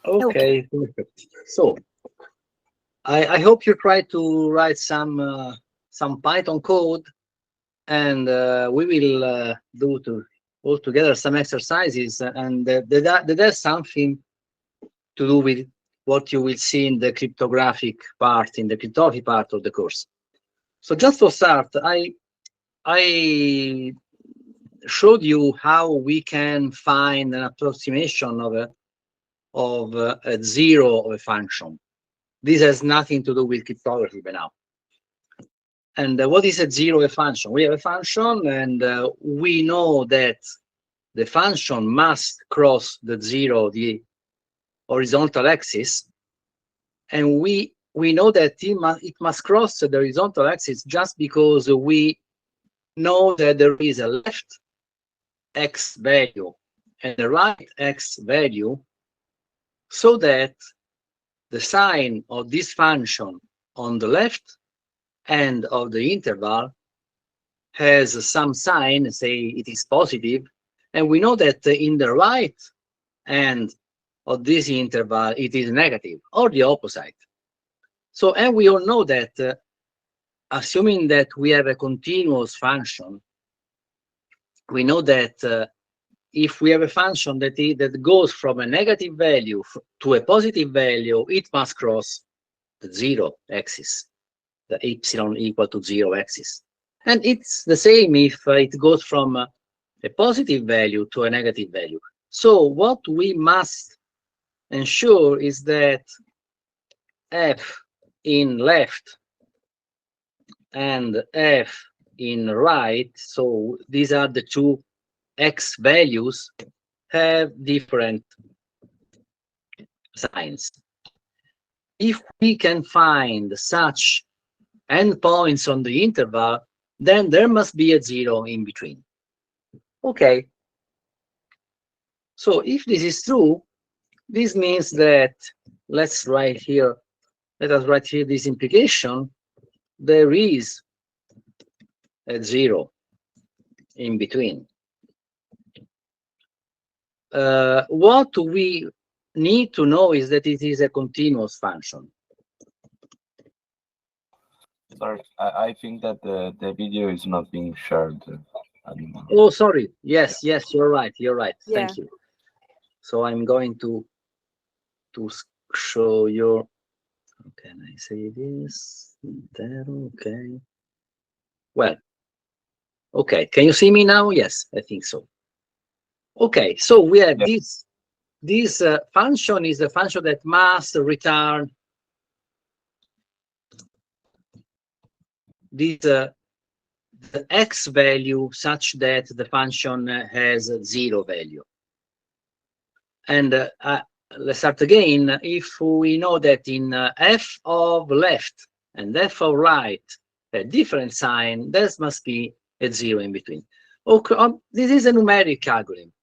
Okay. Okay, perfect. So I hope you try to write some Python code, and we will do to all together some exercises, and there's something to do with what you will see in the cryptography part of the course. So just to start, I showed you how we can find an approximation of a zero of a function. This has nothing to do with cryptography by now. And what is a zero of a function? We have a function, and we know that the function must cross the zero, the horizontal axis, and we know that it must cross the horizontal axis just because we know that there is a left x value and a right x value, so that the sign of this function on the left end of the interval has some sign, say it is positive, and we know that in the right end of this interval it is negative, or the opposite. So, and we all know that assuming that we have a continuous function, we know that if we have a function that goes from a negative value to a positive value, it must cross the zero axis, the epsilon equal to zero axis. And it's the same if it goes from a positive value to a negative value. So what we must ensure is that f in left and f in right, so these are the two x values, have different signs. If we can find such endpoints on the interval, then there must be a zero in between. Okay. So if this is true, this means that let us write here this implication. There is a zero in between. What we need to know is that it is a continuous function. Sorry, I think that the video is not being shared anymore. Oh, sorry. Yeah. Yes, you're right. You're right. Yeah. Thank you. So I'm going to show you. How can I say this? There, okay. Well, okay. Can you see me now? Yes, I think so. Okay, so we have Yeah. this function is a function that must return this the x value such that the function has a zero value. And let's start again. If we know that in f of left and f of right a different sign, there must be a zero in between. Okay, this is a numeric algorithm.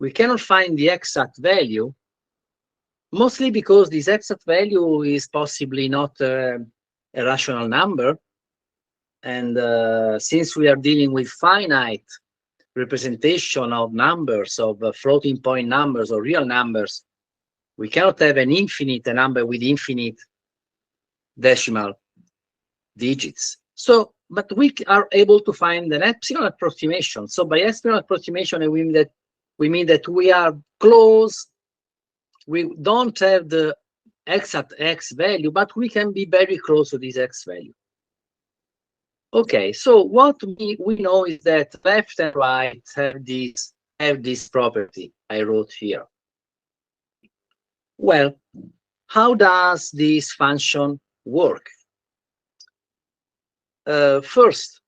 We cannot find the exact value, mostly because this exact value is possibly not a rational number. And since we are dealing with finite representation of numbers, of floating point numbers or real numbers, we cannot have a number with infinite decimal digits. So, but we are able to find an epsilon approximation. So by epsilon approximation, we mean that we are close. We don't have the exact x value, but we can be very close to this x value. Okay, so what we know is that left and right have this property I wrote here. Well, how does this function work? First,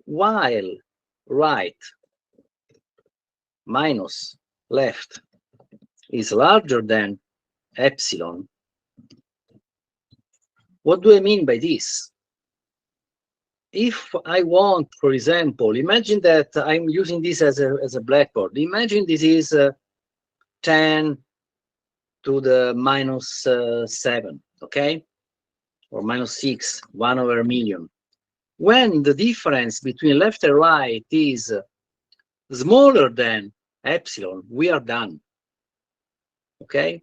while right minus left is larger than epsilon, what do I mean by this? If I want, for example, imagine that I'm using this as a blackboard. Imagine this is 10 to the minus 7, okay? Or minus 6, 1 over a million. When the difference between left and right is smaller than epsilon, we are done. Okay?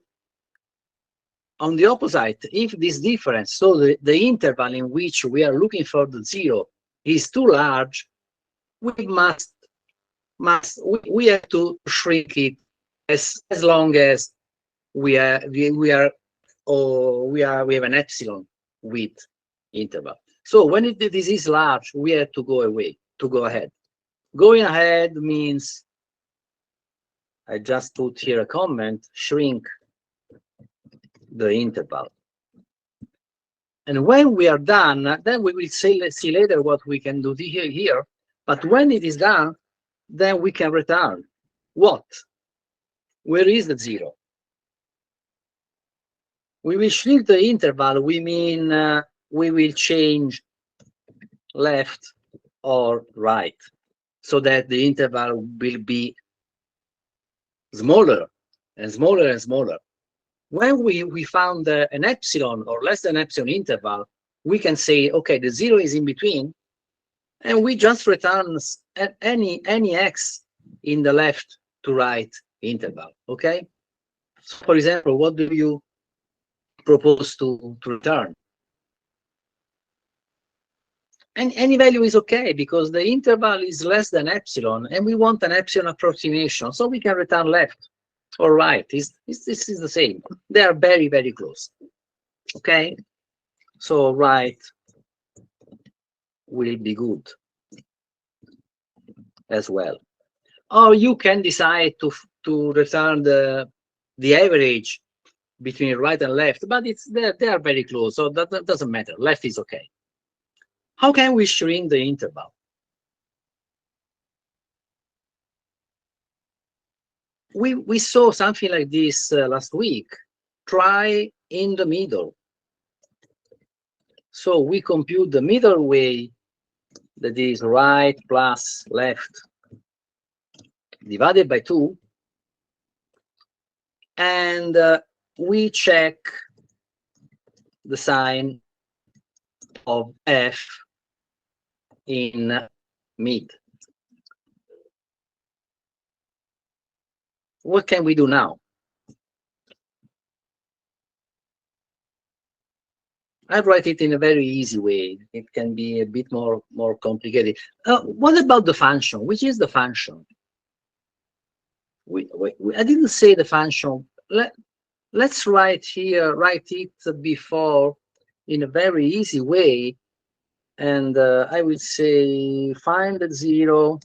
On the opposite, if this difference, so the interval in which we are looking for the zero is too large, we we have to shrink it as long as we have an epsilon width interval. So when this is large, we have to go ahead. Going ahead means, I just put here a comment, shrink the interval. And when we are done, then we will see later what we can do here. But when it is done, then we can return what? Where is the zero? We will shrink the interval. We mean we will change left or right so that the interval will be smaller and smaller and smaller. When we found an epsilon or less than epsilon interval, we can say, okay, the zero is in between, and we just return any x in the left to right interval. Okay. So for example, what do you propose to return? And any value is okay because the interval is less than epsilon, and we want an epsilon approximation, so we can return left or right. This is the same. They are very, very close. Okay, so right will be good as well. Or you can decide to return the average between right and left, but they are very close, so that doesn't matter. Left is okay. How can we shrink the interval? We saw something like this last week. Try in the middle. So we compute the middle way, that is right plus left divided by 2, and we check the sign of f in mid. What can we do now? I write it in a very easy way. It can be a bit more complicated. What about the function? Which is the function? I didn't say the function. Let's write it before in a very easy way. And I will say find the zero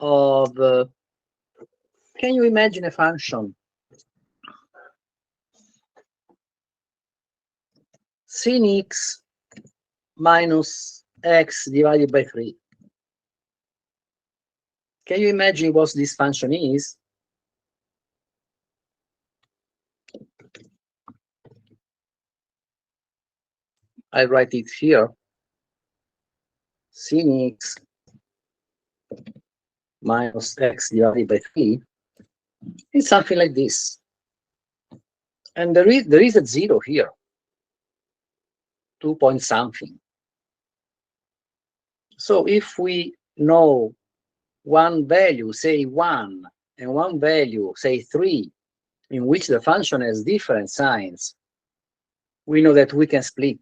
of, can you imagine a function? Sin x minus x divided by 3. Can you imagine what this function is? I write it here. Sin x minus x divided by 3. It's something like this. And there is a zero here. 2 point something. So if we know one value, say 1, and one value, say 3, in which the function has different signs, we know that we can split.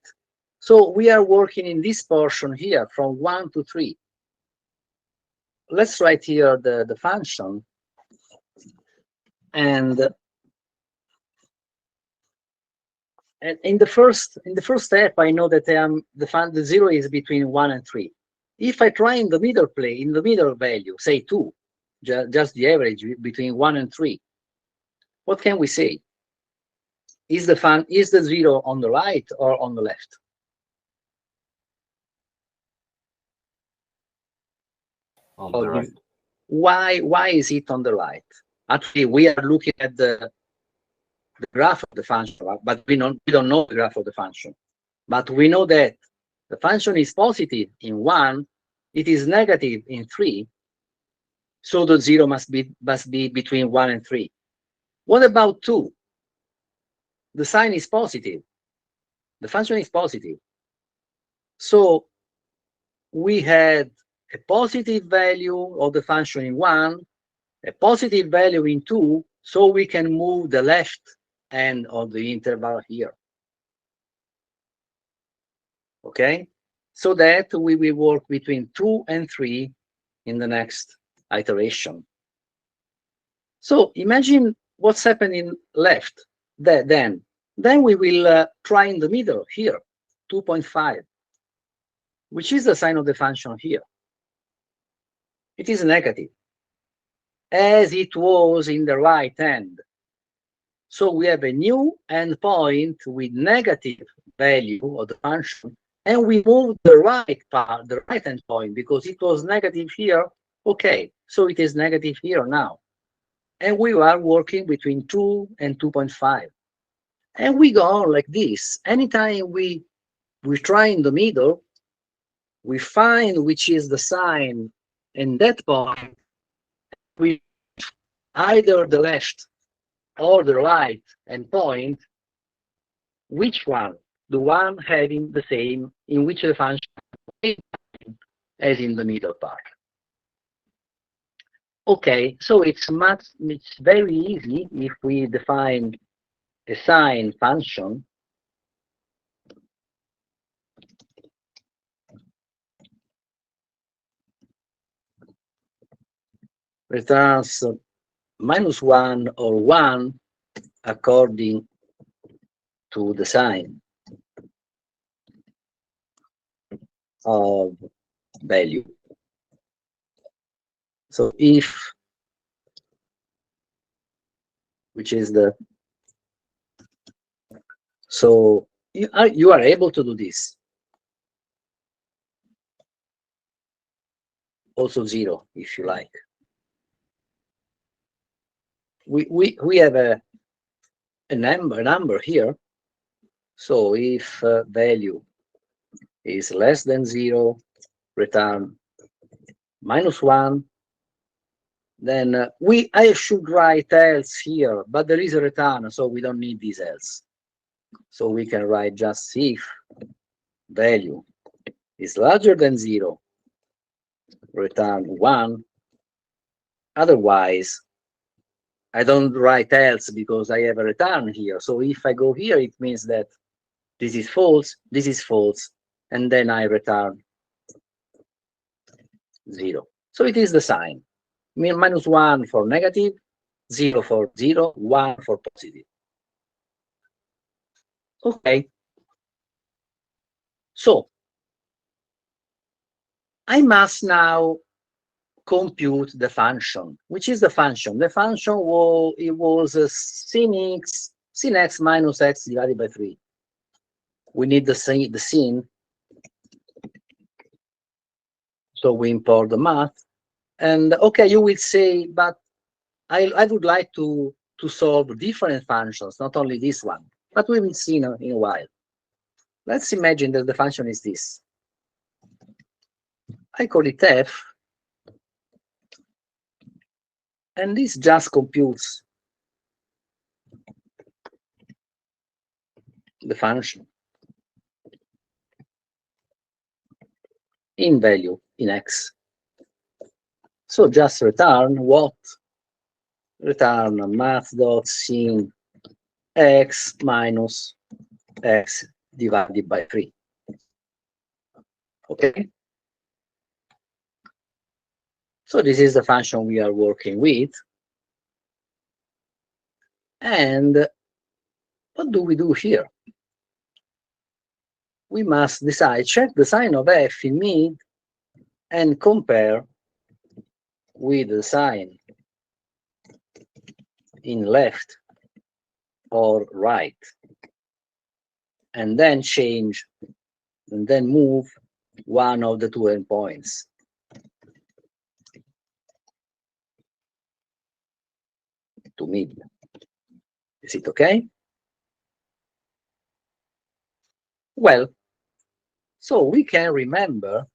So we are working in this portion here from 1 to 3. Let's write here the function. And in the first step, I know that the zero is between 1 and 3. If I try in the middle value, say 2, just the average between 1 and 3, what can we say? Is the zero on the right or on the left? On the right. Why is it on the right? Actually, we are looking at the graph of the function, but we don't know the graph of the function. But we know that the function is positive in 1, it is negative in 3, so the zero must be between 1 and 3. What about 2? The sign is positive. The function is positive. So we had a positive value of the function in 1, a positive value in 2, so we can move the left end of the interval here. Okay? So that we will work between 2 and 3 in the next iteration. So imagine what's happening left. Then we will try in the middle here, 2.5, which is the sign of the function here. It is negative, as it was in the right hand. So we have a new endpoint with negative value of the function, and we move the right part, the right endpoint, because it was negative here. Okay, so it is negative here now. And we are working between 2 and 2.5. And we go on like this. Anytime we try in the middle, we find which is the sign in that point. We either the left or the right endpoint, which one? The one having the same in which the function as in the middle part. Okay, so it's very easy if we define a sign function. Returns -1 or 1 according to the sign of value. So if, which is the, so you are able to do this. Also 0, if you like. We have a number here. So if value is less than 0, return -1. Then I should write else here, but there is a return, so we don't need this else. So we can write just if value is larger than 0, return 1. Otherwise, I don't write else because I have a return here. So if I go here, it means that this is false, and then I return 0. So it is the sign. -1 for negative, 0 for 0, 1 for positive. Okay. So I must now compute the function. Which is the function? The function was sin x minus x divided by 3. We need the sin. So we import the math. And okay, you will say, but I would like to solve different functions, not only this one. But we will see in a while. Let's imagine that the function is this. I call it f. And this just computes the function in value in x. So just return what? Return math.sin x minus x divided by 3. Okay? So this is the function we are working with. And what do we do here? We must decide, check the sign of f in mid and compare with the sign in left or right. And then change, and then move one of the two endpoints. To mid. Is it okay? Well, so we can remember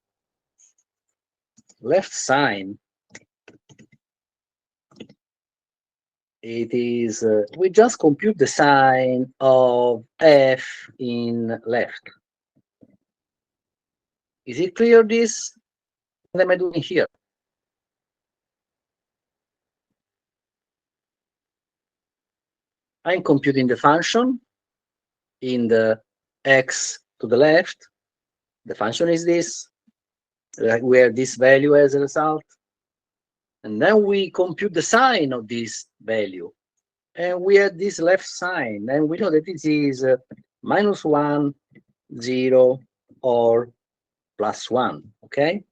left sign. It is, we just compute the sign of f in left. Is it clear this? What am I doing here? I'm computing the function in the x to the left. The function is this. We have this value as a result. And then we compute the sign of this value. And we have this left sign. And we know that this is -1, 0, or +1, okay?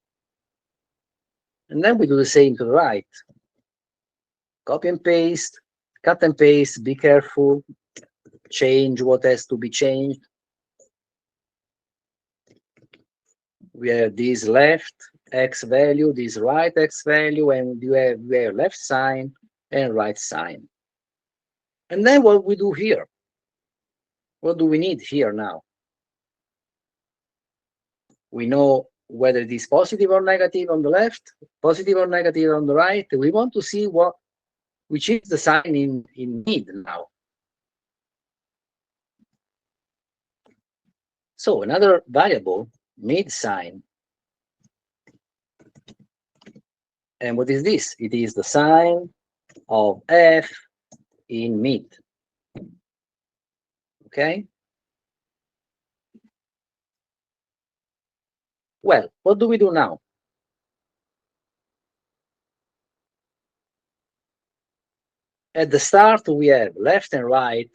And then we do the same to the right. Copy and paste, cut and paste, be careful, change what has to be changed. We have this left x value, this right x value, and we have left sign and right sign. And then what we do here? What do we need here now? We know whether it is positive or negative on the left, positive or negative on the right. We want to see which is the sign in mid now. So another variable, mid sign. And what is this? It is the sign of f in mid. Okay? Well, what do we do now? At the start, we have left and right,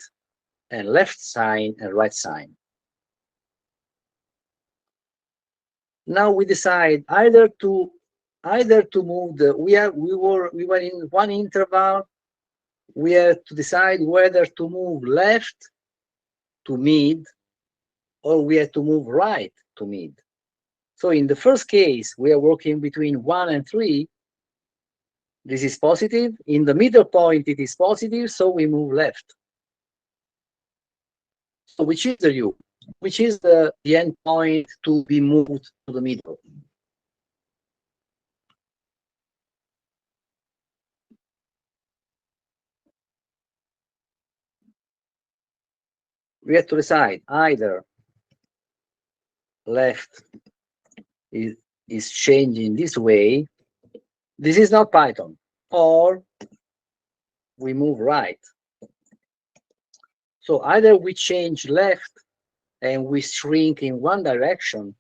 and left sign and right sign. Now we decide either to move the we were in one interval. We have to decide whether to move left to mid or we have to move right to mid. So in the first case, we are working between 1 and 3. This is positive. In the middle point, it is positive, so we move left. So which is the U? Which is the end point to be moved to the middle? We have to decide either left is changing this way. This is not Python. Or we move right. So either we change left and we shrink in one direction,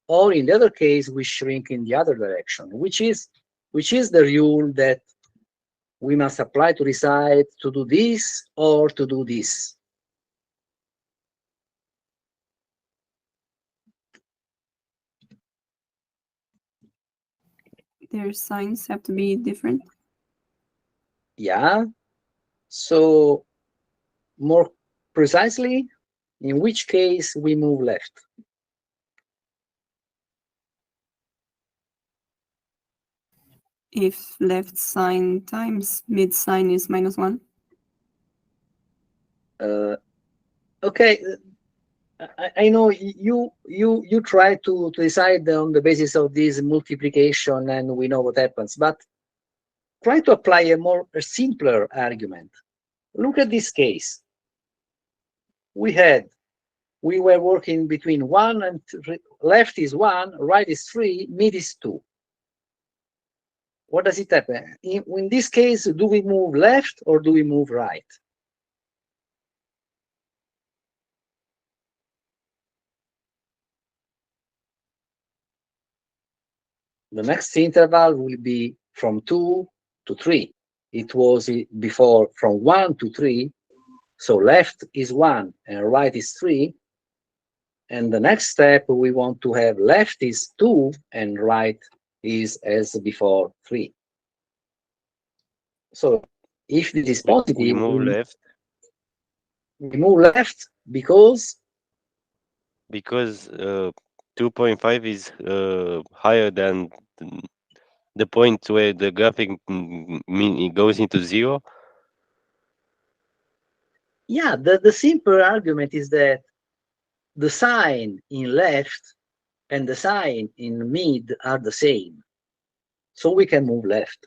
or in the other case, we shrink in the other direction, which is the rule that we must apply to decide to do this or to do this. Their signs have to be different. Yeah. So more precisely, in which case we move left? If left sign times mid sign is -1. Okay. I know you try to decide on the basis of this multiplication, and we know what happens. But try to apply a simpler argument. Look at this case. We were working between 1 and 3. Left is 1, right is 3, mid is 2. What does it happen? In this case, do we move left or do we move right? The next interval will be from 2 to 3. It was before from 1 to 3. So left is 1 and right is 3. And the next step, we want to have left is 2 and right is as before 3. So if this is positive, we move left. We move left because 2.5 is higher than the point where the graphic it goes into 0. Yeah, the simple argument is that the sign in left and the sign in mid are the same. So we can move left.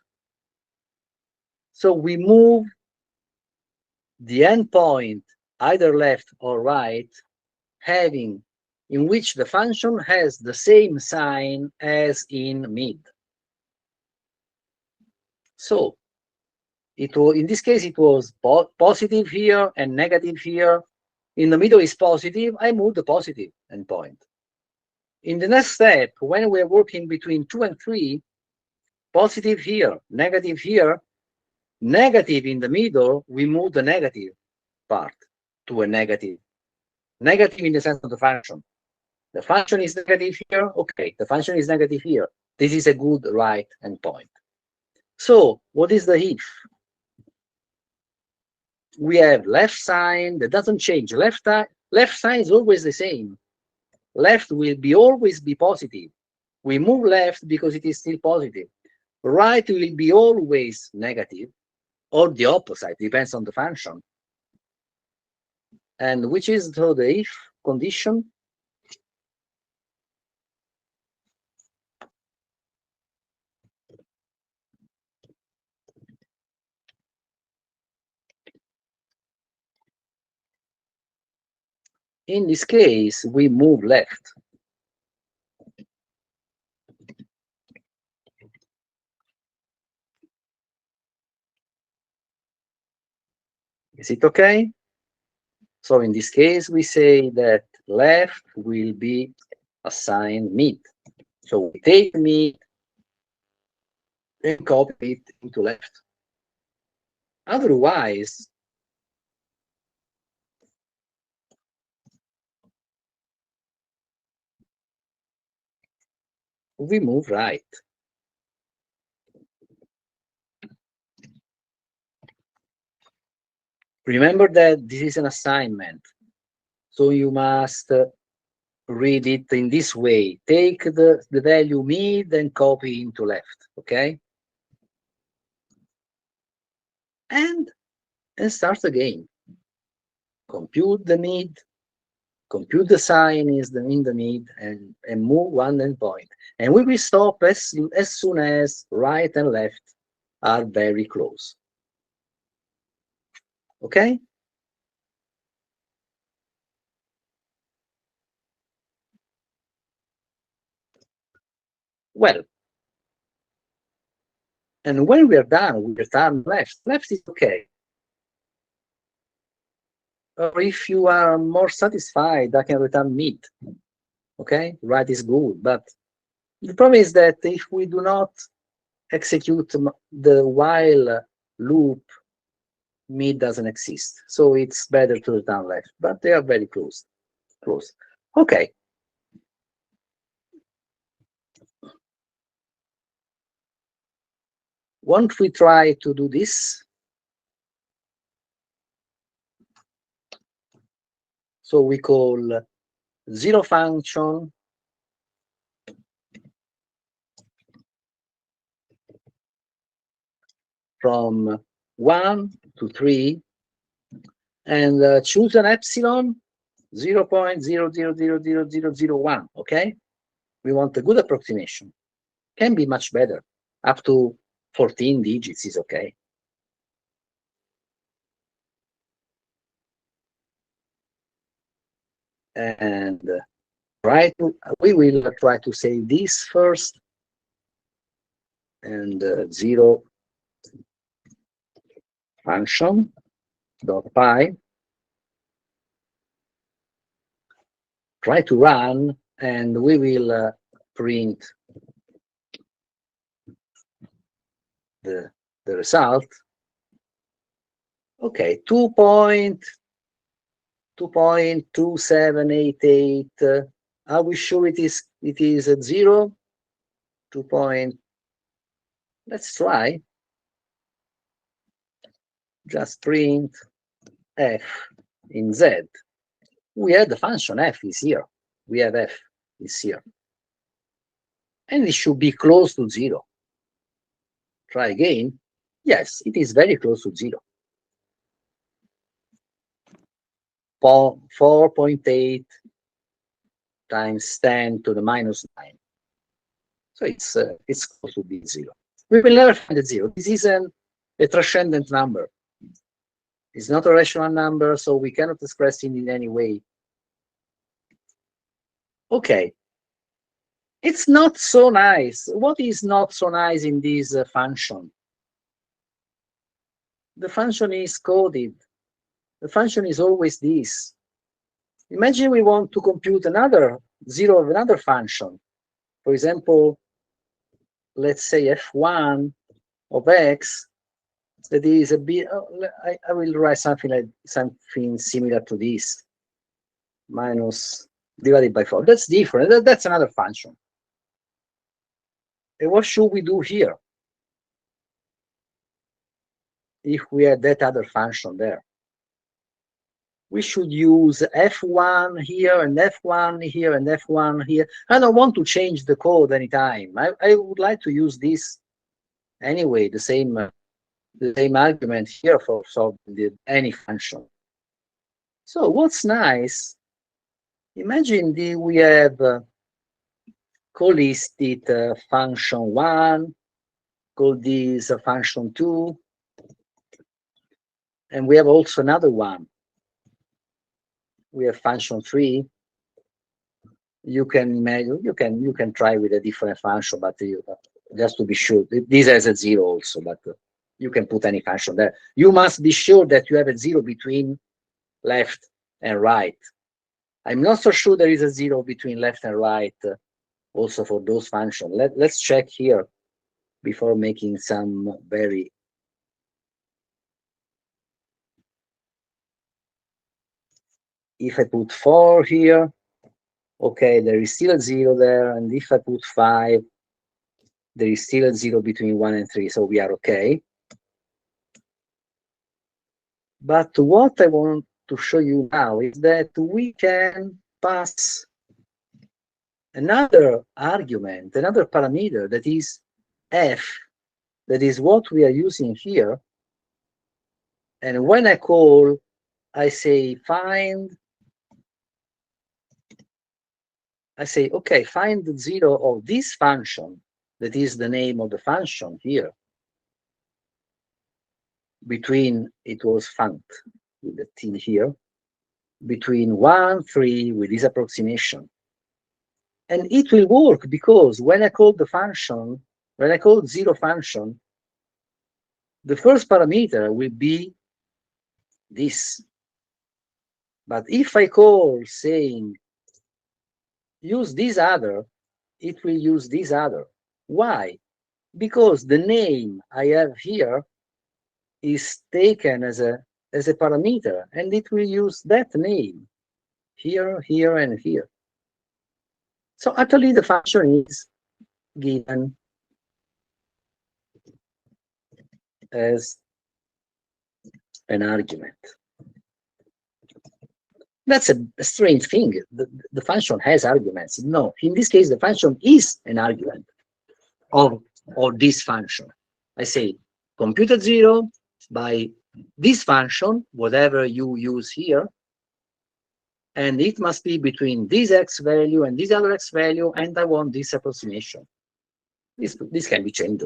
So we move the endpoint either left or right, having in which the function has the same sign as in mid. So it was, in this case, it was positive here and negative here. In the middle is positive. I move the positive endpoint. In the next step, when we're working between 2 and 3, positive here, negative here, negative in the middle, we move the negative part to a negative. Negative in the sense of the function. The function is negative here. Okay, the function is negative here. This is a good right endpoint. So what is the if? We have left sign that doesn't change. Left sign is always the same. Left will always be positive. We move left because it is still positive. Right will be always negative, or the opposite, depends on the function. And which is the if condition? In this case, we move left. Is it okay? So in this case, we say that left will be assigned mid. So we take mid and copy it into left. Otherwise, we move right. Remember that this is an assignment. So you must read it in this way. Take the value mid and copy into left, okay? And start again. Compute the mid, compute the sign in the mid, and move one endpoint. And we will stop as soon as right and left are very close. Okay? Well, and when we are done, we return left. Left is okay. Or if you are more satisfied, I can return mid. Okay, right is good. But the problem is that if we do not execute the while loop, mid doesn't exist. So it's better to return left, but they are very close. Okay. Won't we try to do this? So we call zero function from 1 to 3 and choose an epsilon 0.000001. Okay, we want a good approximation. Can be much better. Up to 14 digits is okay. And we will try to say this first, and 0 function dot py. Try to run, and we will print the result. Okay, 2.2788. Are we sure it is at 0? 2 point. Let's try. Just print f in z. We have the function f is here. We have f is here. And it should be close to 0. Try again. Yes, it is very close to 0. 4.8 times 10 to the minus 9. So it's close to be 0. We will never find a 0. This is a transcendent number. It's not a rational number, so we cannot express it in any way. Okay. It's not so nice. What is not so nice in this function? The function is coded. The function is always this. Imagine we want to compute another zero of another function. For example, let's say f1 of x, that is a bit, I will write something like something similar to this, minus divided by 4. That's different. That's another function. And what should we do here if we had that other function there? We should use f1 here and f1 here and f1 here. I don't want to change the code anytime. I would like to use this anyway, the same argument here for solving any function. So what's nice, imagine we have call listed function 1, call this function 2, and we have also another one. We have function 3. You can imagine, you can try with a different function, but just to be sure, this has a 0 also, but you can put any function there. You must be sure that you have a 0 between left and right. I'm not so sure there is a 0 between left and right also for those functions. Let's check here before making some very if I put 4 here, okay, there is still a 0 there, and if I put 5, there is still a 0 between 1 and 3, so we are okay. But what I want to show you now is that we can pass another argument, another parameter, that is f, that is what we are using here. And when I call, I say okay, find the 0 of this function, that is the name of the function here, between, it was funct with the T here, between 1, 3 with this approximation. And it will work because when I call the function, when I call 0 function, the first parameter will be this. But if I call saying use this other, it will use this other. Why? Because the name I have here is taken as a parameter, and it will use that name here, here, and here. So actually the function is given as an argument. That's a strange thing. The function has arguments. No, in this case, the function is an argument of this function. I say computed 0 by this function, whatever you use here, and it must be between this x value and this other x value, and I want this approximation. This can be changed.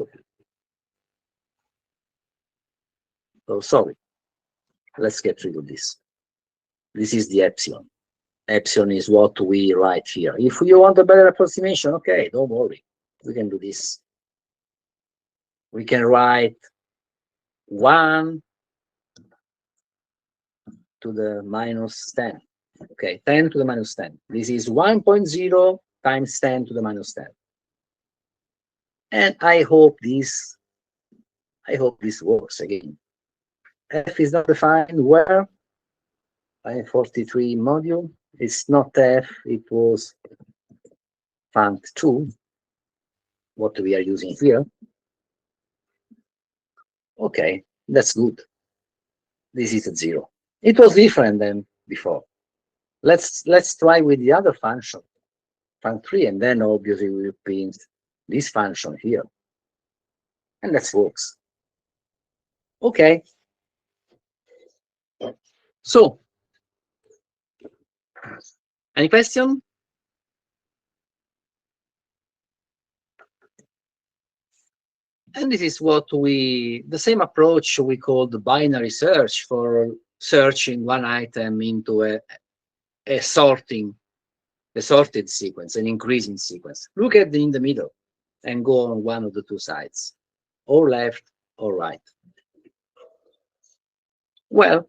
Oh, sorry. Let's get rid of this. This is the epsilon. Epsilon is what we write here. If you want a better approximation, okay, don't worry. We can do this. We can write 1 to the minus 10. Okay, 10 to the minus 10. This is 1.0 times 10 to the minus 10. And I hope this works again. F is not defined where? I 43 module. It's not F, it was funct2, what we are using here. Okay, that's good. This is a 0. It was different than before. Let's try with the other function, funct3, and then obviously we will print this function here. And that works. Okay. So, any question? And this is what the same approach we call the binary search for searching one item into a sorting a sorted sequence, an increasing sequence. Look at in the middle and go on one of the two sides, or left or right. Well,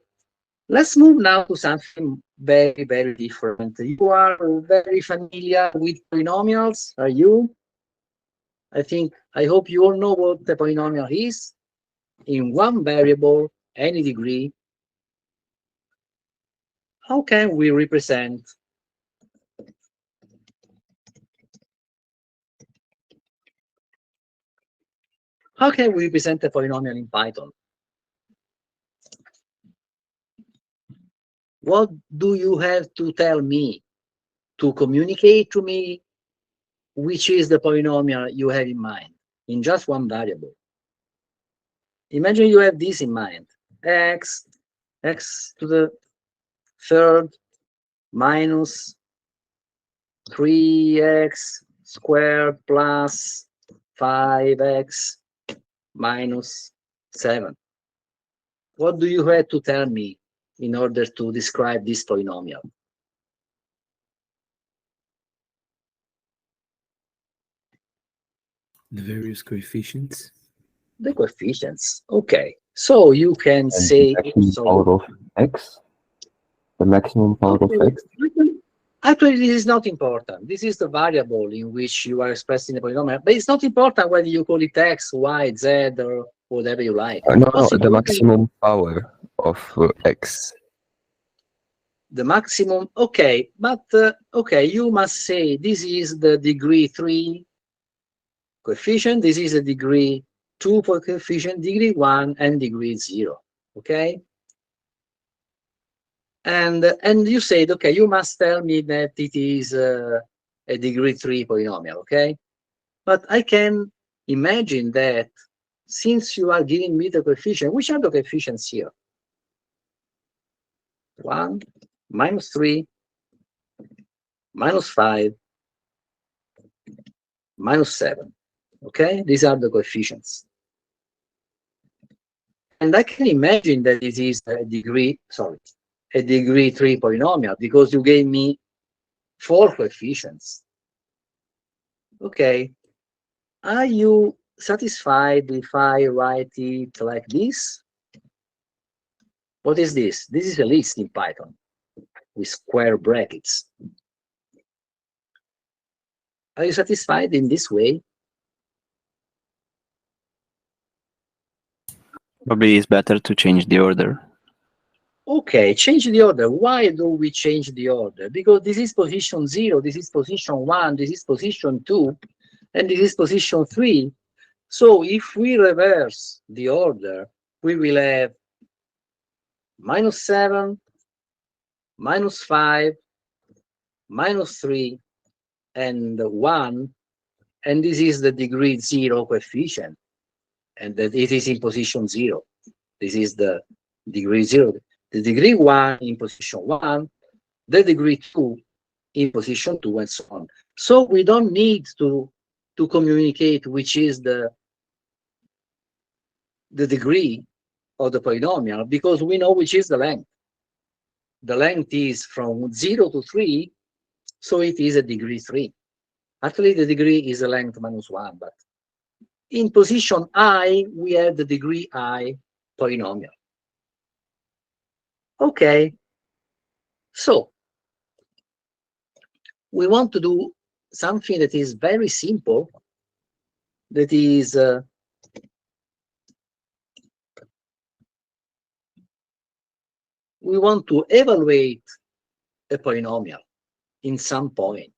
let's move now to something very, very different. You are very familiar with polynomials, are you? I hope you all know what the polynomial is. In one variable, any degree, how can we represent a polynomial in Python? What do you have to tell me to communicate to me which is the polynomial you have in mind in just one variable? Imagine you have this in mind, x to the third minus 3x squared plus 5x minus 7. What do you have to tell me in order to describe this polynomial? The various coefficients. The coefficients. Okay. So you can And say the maximum power of x. The maximum power of x. Actually, this is not important. This is the variable in which you are expressing the polynomial, but it's not important whether you call it x, y, z, or whatever you like. No, the maximum power of x. The maximum, okay, but okay, you must say this is the degree 3 coefficient, this is a degree 2 for coefficient, degree 1, and degree 0, okay? And you said, okay, you must tell me that it is a degree 3 polynomial, okay? But I can imagine that since you are giving me the coefficient, which are the coefficients here? 1, minus 3, minus 5, minus 7, okay? These are the coefficients. And I can imagine that this is a degree 3 polynomial because you gave me 4 coefficients. Okay. Are you satisfied if I write it like this? What is this? This is a list in Python with square brackets. Are you satisfied in this way? Probably it's better to change the order. Okay, change the order. Why do we change the order? Because this is position 0, this is position 1, this is position 2, and this is position 3. So if we reverse the order, we will have minus 7, minus 5, minus 3, and 1. And this is the degree 0 coefficient. And that it is in position 0. This is the degree 0. The degree 1 in position 1, the degree 2 in position 2, and so on. So we don't need to communicate which is the degree of the polynomial because we know which is the length. The length is from 0 to 3, so it is a degree 3. Actually, the degree is a length minus 1, but in position I, we have the degree I polynomial. Okay, so we want to do something that is very simple, that is we want to evaluate a polynomial in some point.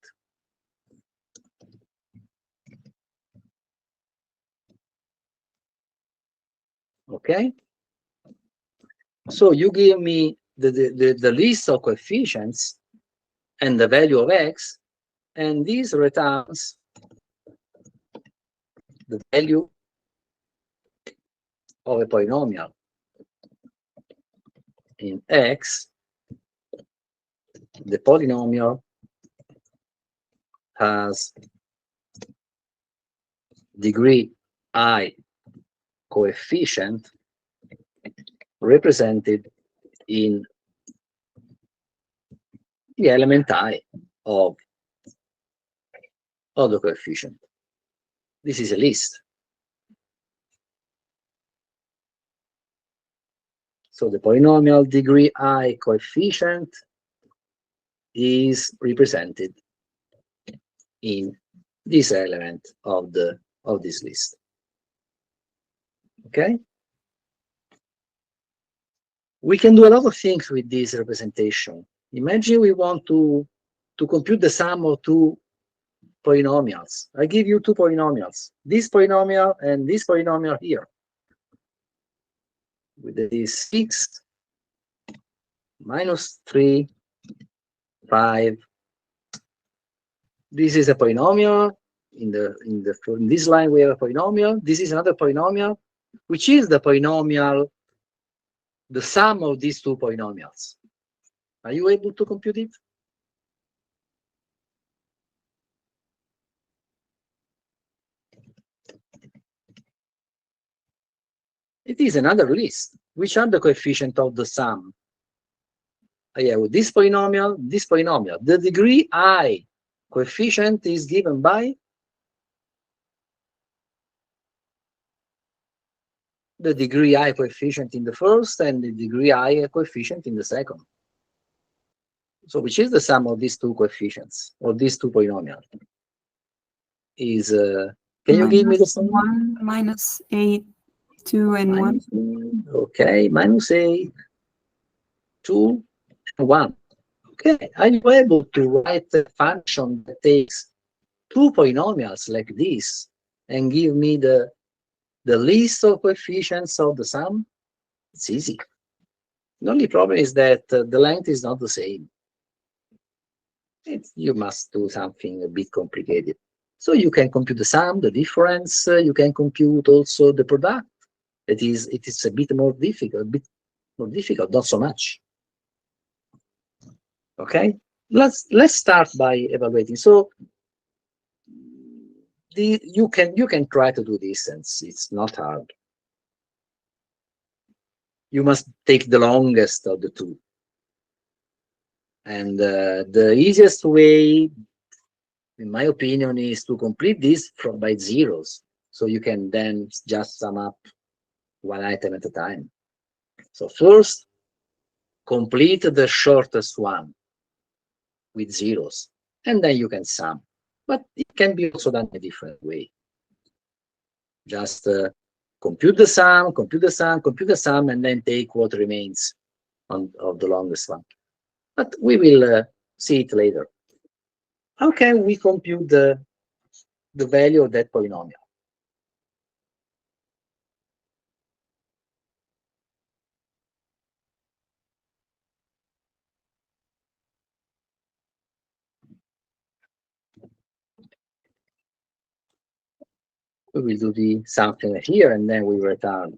Okay, so you give me the list of coefficients and the value of x, and this returns the value of a polynomial in x. The polynomial has degree I coefficient represented in the element I of of the coefficient. This is a list. So the polynomial degree I coefficient is represented in this element of this list. Okay? We can do a lot of things with this representation. Imagine we want to compute the sum of two polynomials. I give you two polynomials, this polynomial and this polynomial here. With this 6 minus 3, 5. This is a polynomial. In this line we have a polynomial. This is another polynomial, which is the polynomial, the sum of these two polynomials. Are you able to compute it? It is another list. Which are the coefficients of the sum? I have this polynomial, this polynomial. The degree I coefficient is given by the degree I coefficient in the first and the degree I coefficient in the second. So which is the sum of these two coefficients, or these two polynomials? Is can you give me the sum? 1 minus 8, 2 and 1. Okay, minus 8, 2, and 1. Okay, are you able to write a function that takes two polynomials like this and give me the list of coefficients of the sum? It's easy. The only problem is that the length is not the same. You must do something a bit complicated. So you can compute the sum, the difference. You can compute also the product. It is a bit more difficult, not so much. Okay, let's start by evaluating. So you can try to do this, and it's not hard. You must take the longest of the two. And the easiest way, in my opinion, is to complete this by zeros. So you can then just sum up one item at a time. So first, complete the shortest one with zeros, and then you can sum. But it can be also done a different way. Just compute the sum, compute the sum, compute the sum, and then take what remains of the longest one. But we will see it later. How can we compute the value of that polynomial? We will do something here, and then we return.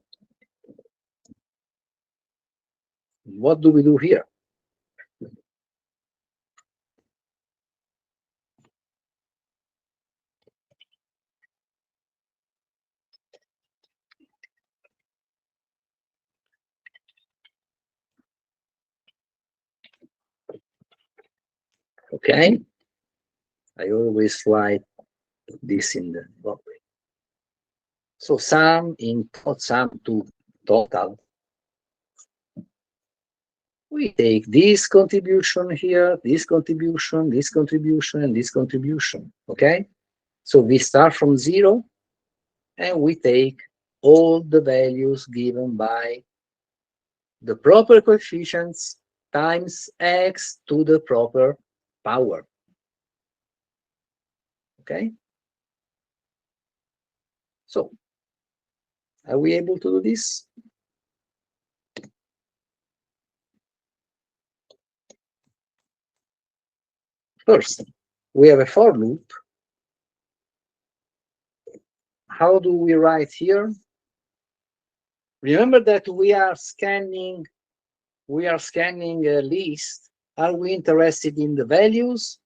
What do we do here? Okay, I always write this in the block. So sum to total. We take this contribution here, this contribution, this contribution, and this contribution. Okay, so we start from 0, and we take all the values given by the proper coefficients times x to the proper power. Okay, so are we able to do this? First, we have a for loop. How do we write here? Remember that we are scanning a list. Are we interested in the values,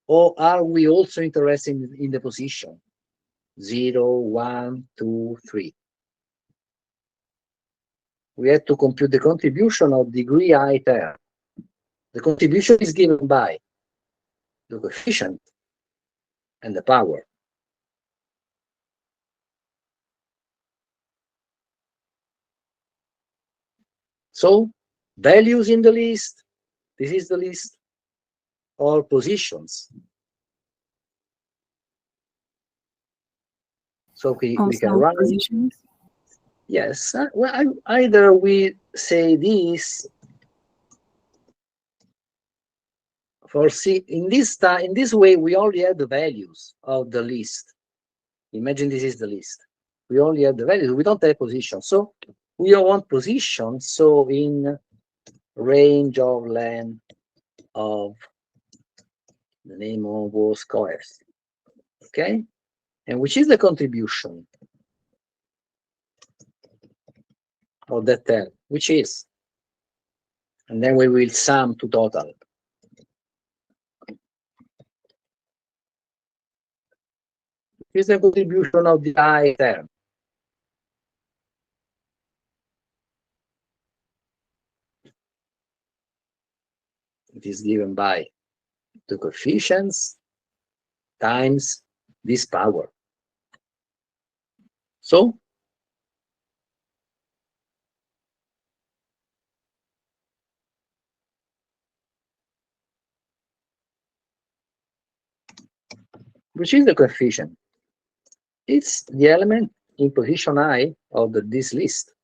or are we also interested in the position? 0, 1, 2, 3. We have to compute the contribution of degree I term. The contribution is given by the coefficient and the power. So values in the list, this is the list, or positions. So we can Also write, positions. yes, well, either we say this for C, in this way we only have the values of the list. Imagine this is the list. We only have the values, we don't have positions. So we don't want positions, so in range of len of the name of all squares. Okay? And which is the contribution of that term, which is, and then we will sum to total. Is the contribution of the I term. It is given by the coefficients times this power. So which is the coefficient? It's the element in position I of this list.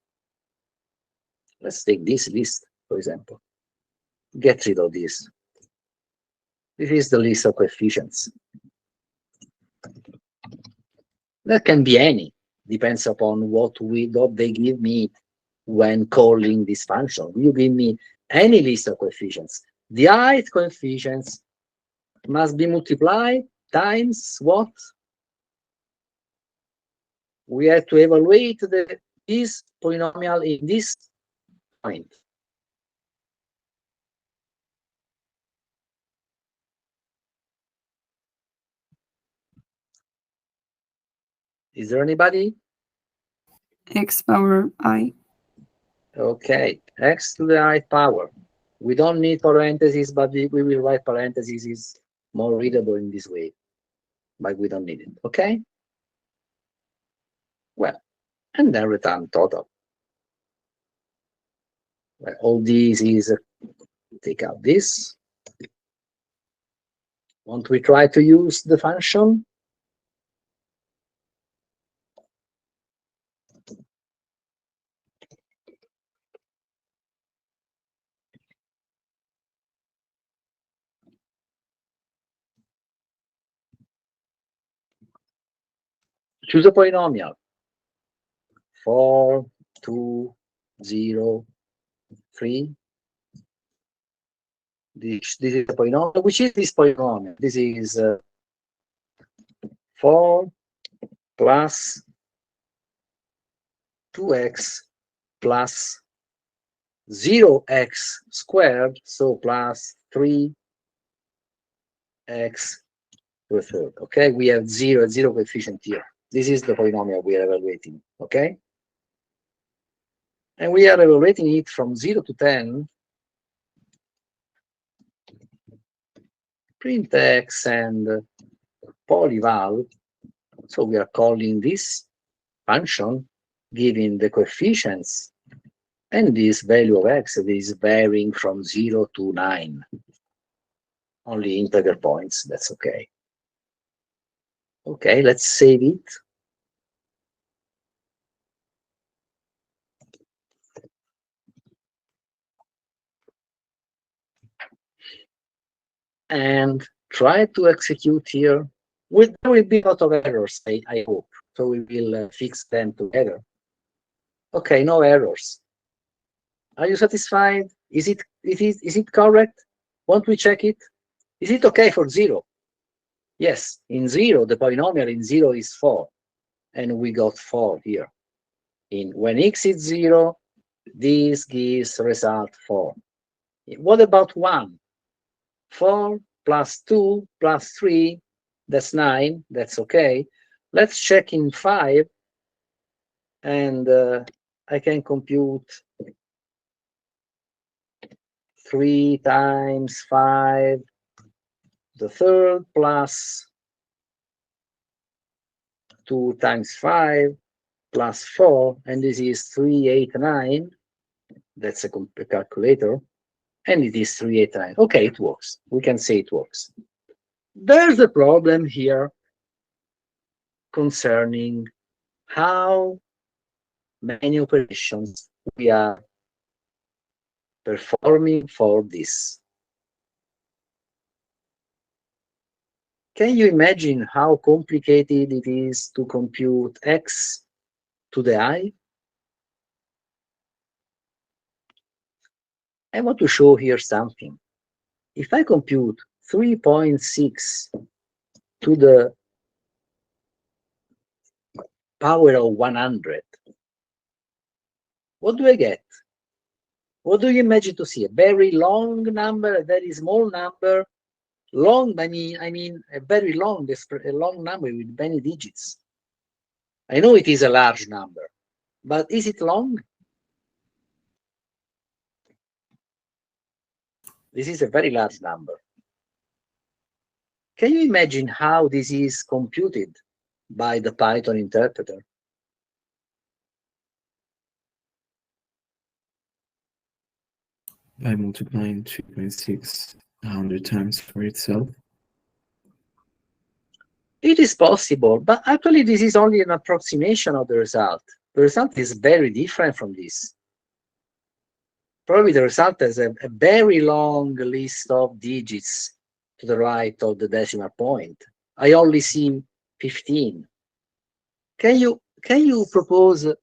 Let's take this list, for example. Get rid of this. This is the list of coefficients. That can be any, depends upon what they give me when calling this function. You give me any list of coefficients. The ith coefficients must be multiplied times what? We have to evaluate this polynomial in this point. Is there anybody? X power I. Okay, x to the I power. We don't need parentheses, but we will write parentheses. Is more readable in this way, but we don't need it. Okay. Well, and then return total. Well, all these is take out this. Won't we try to use the function? Choose a polynomial. 4, 2, 0, 3. This is the polynomial. Which is this polynomial? This is 4 plus 2x plus 0x squared, so plus 3x to the third. Okay, we have zero coefficient here. This is the polynomial we are evaluating. Okay, and we are evaluating it from 0 to 10. Print x and polyval. So we are calling this function, giving the coefficients, and this value of x is varying from 0 to 9. Only integer points, that's okay. Okay, let's save it. And try to execute here. There will be a lot of errors, I hope. So we will fix them together. Okay, no errors. Are you satisfied? Is it correct? Won't we check it? Is it okay for 0? Yes, in 0, the polynomial in 0 is 4. And we got 4 here. When x is 0, this gives result 4. What about 1? 4 plus 2 plus 3, that's 9. That's okay. Let's check in 5. And I can compute 3 times 5, the third, plus 2 times 5 plus 4, and this is 389. That's a calculator, and it is 389. Okay, it works. We can say it works. There's a problem here concerning how many operations we are performing for this. Can you imagine how complicated it is to compute x to the I? I want to show here something. If I compute 3.6 to the power of 100, what do I get? What do you imagine to see? A very long number, a very small number? Long, I mean a very long, a long number with many digits. I know it is a large number, but is it long? This is a very large number. Can you imagine how this is computed by the Python interpreter? By multiplying 3.6 100 times for itself. It is possible, but actually this is only an approximation of the result. The result is very different from this. Probably the result has a very long list of digits to the right of the decimal point. I only see 15. Can you propose a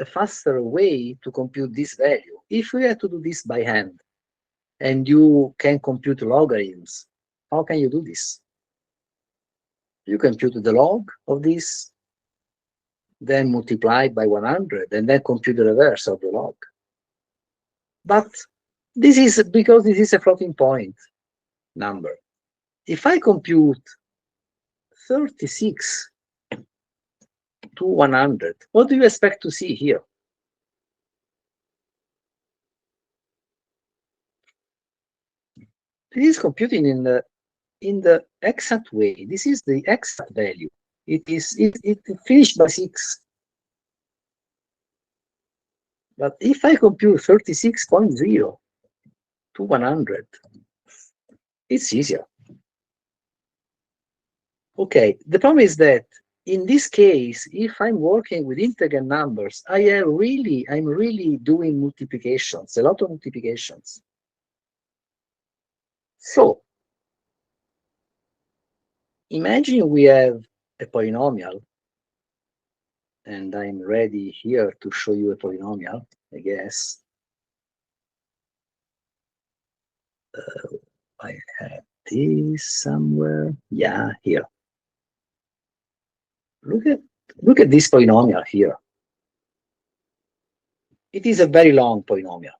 faster way to compute this value? If we have to do this by hand, and you can compute logarithms, how can you do this? You compute the log of this, then multiply it by 100, and then compute the reverse of the log. But this is because this is a floating point number. If I compute 36 to 100, what do you expect to see here? This is computing in the exact way. This is the exact value. It finished by 6. But if I compute 36.0 to 100, it's easier. Okay, the problem is that in this case, if I'm working with integer numbers, I'm really doing multiplications, a lot of multiplications. So imagine we have a polynomial, and I'm ready here to show you a polynomial, I guess. I have this somewhere. Yeah, here. Look at this polynomial here. It is a very long polynomial.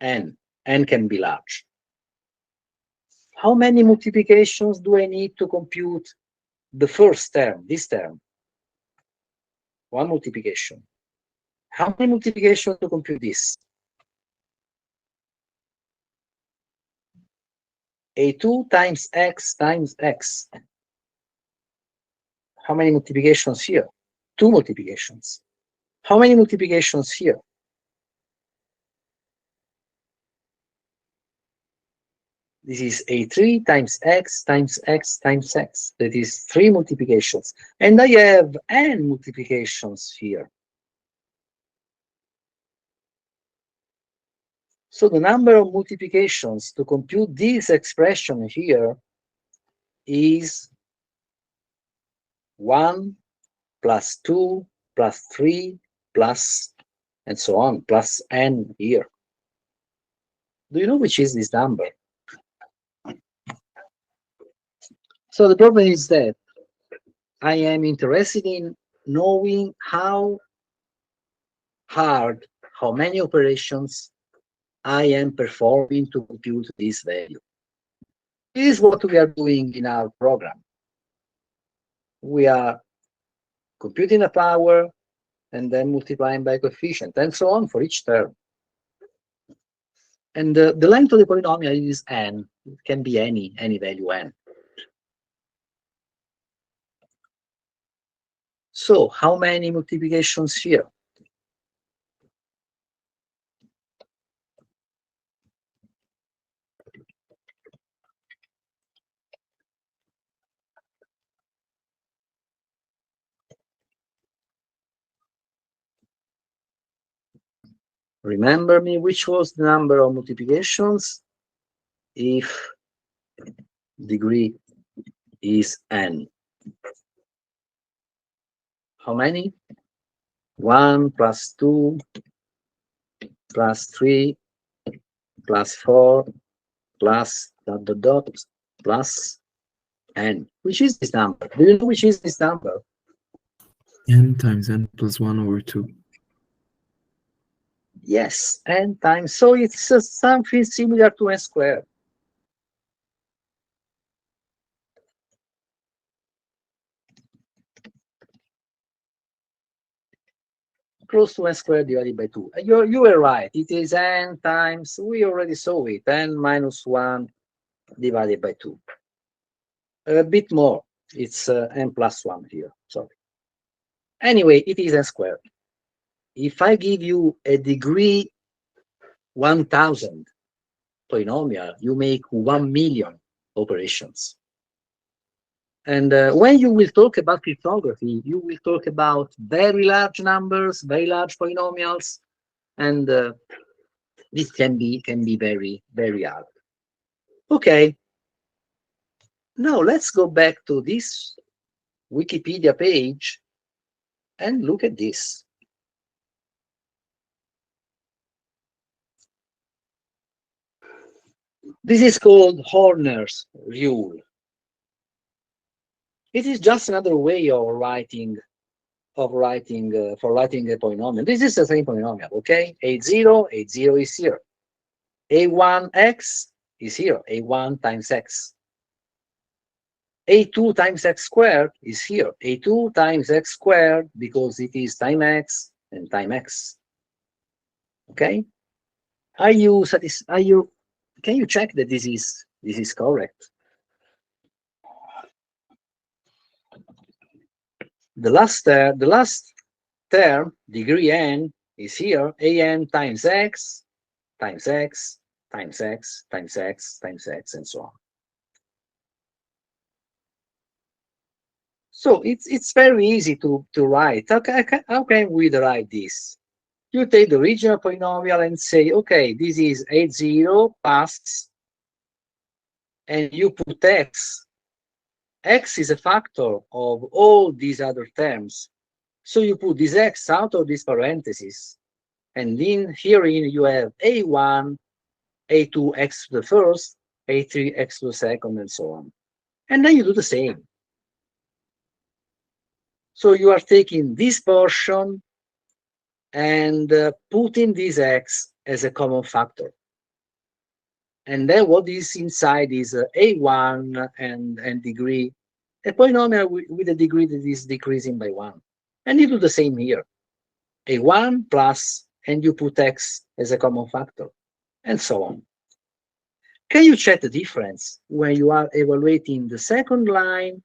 N can be large. How many multiplications do I need to compute the first term, this term? One multiplication. How many multiplications to compute this? A2 times x times x. How many multiplications here? 2 multiplications. How many multiplications here? This is A3 times x times x times x. That is 3 multiplications. And I have n multiplications here. So the number of multiplications to compute this expression here is 1 plus 2 plus 3 plus and so on, plus n here. Do you know which is this number? So the problem is that I am interested in knowing how hard, how many operations I am performing to compute this value. This is what we are doing in our program. We are computing a power and then multiplying by coefficient and so on for each term. And the length of the polynomial is n. It can be any value n. So how many multiplications here? Remember me, which was the number of multiplications if degree is n? How many? 1 plus 2 plus 3 plus 4 plus ... plus n. Which is this number? Do you know which is this number? n times n plus 1 over 2. Yes, n times. So it's something similar to n squared. Close to n squared divided by 2. You were right. It is n times, we already saw it, n minus 1 divided by 2. A bit more. It's n plus 1 here. Sorry. Anyway, it is n squared. If I give you a degree 1000 polynomial, you make 1 million operations. And when you will talk about cryptography, you will talk about very large numbers, very large polynomials, and this can be very, very hard. Okay. Now let's go back to this Wikipedia page and look at this. This is called Horner's rule. It is just another way of writing for writing a polynomial. This is the same polynomial, okay? A0 is here. A1x is here, A1 times x. A2 times x squared is here, A2 times x squared, because it is time x and time x. Okay? Can you check that this is correct? The last term, degree n, is here, an times x times x times x times x times x, and so on. So it's very easy to write. How can we derive this? You take the original polynomial and say, okay, this is A0 passes, and you put x. X is a factor of all these other terms. So you put this x out of these parentheses. And then herein you have A1, A2 x to the first, A3 x to the second, and so on. And then you do the same. So you are taking this portion and putting this x as a common factor. And then what is inside is A1 and degree, a polynomial with a degree that is decreasing by 1. And you do the same here. A1 plus, and you put x as a common factor, and so on. Can you check the difference when you are evaluating the second line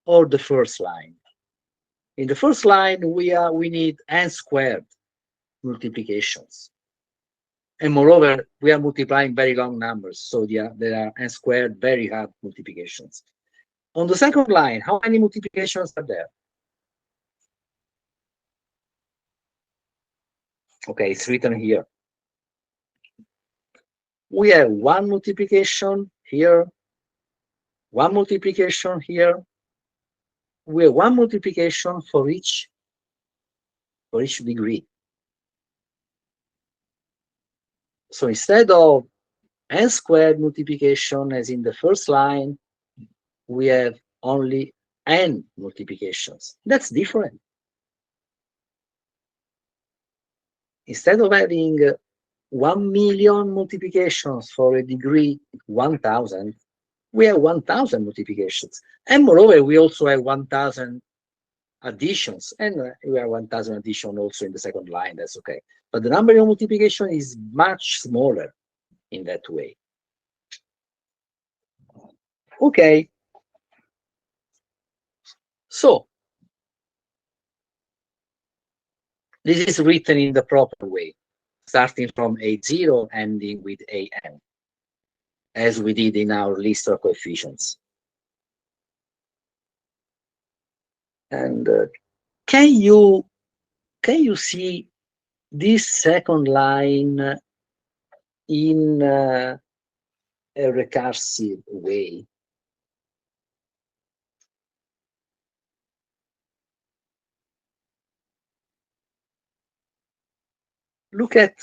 or the first line? In the first line, we need n squared multiplications. And moreover, we are multiplying very long numbers, so there are n squared, very hard multiplications. On the second line, how many multiplications are there? Okay, it's written here. We have one multiplication here, one multiplication here. We have one multiplication for each degree. So instead of n squared multiplication as in the first line, we have only n multiplications. That's different. Instead of having 1 million multiplications for a degree 1000, we have 1000 multiplications. And moreover, we also have 1000 additions, and we have 1000 addition also in the second line. That's okay. But the number of multiplication is much smaller in that way. Okay. So This is written in the proper way, starting from A0, ending with AN, as we did in our list of coefficients. And can you see this second line in a recursive way? Look at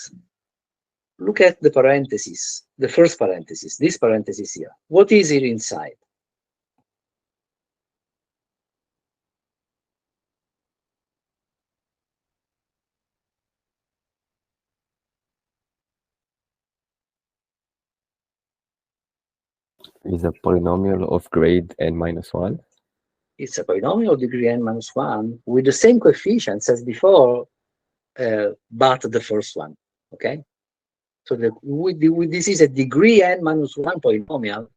the parentheses, the first parenthesis, this parenthesis here. What is it inside? Is a polynomial of grade n-1. It's a polynomial of degree n-1 with the same coefficients as before, but the first one. Okay, so this is a degree n-1 polynomial.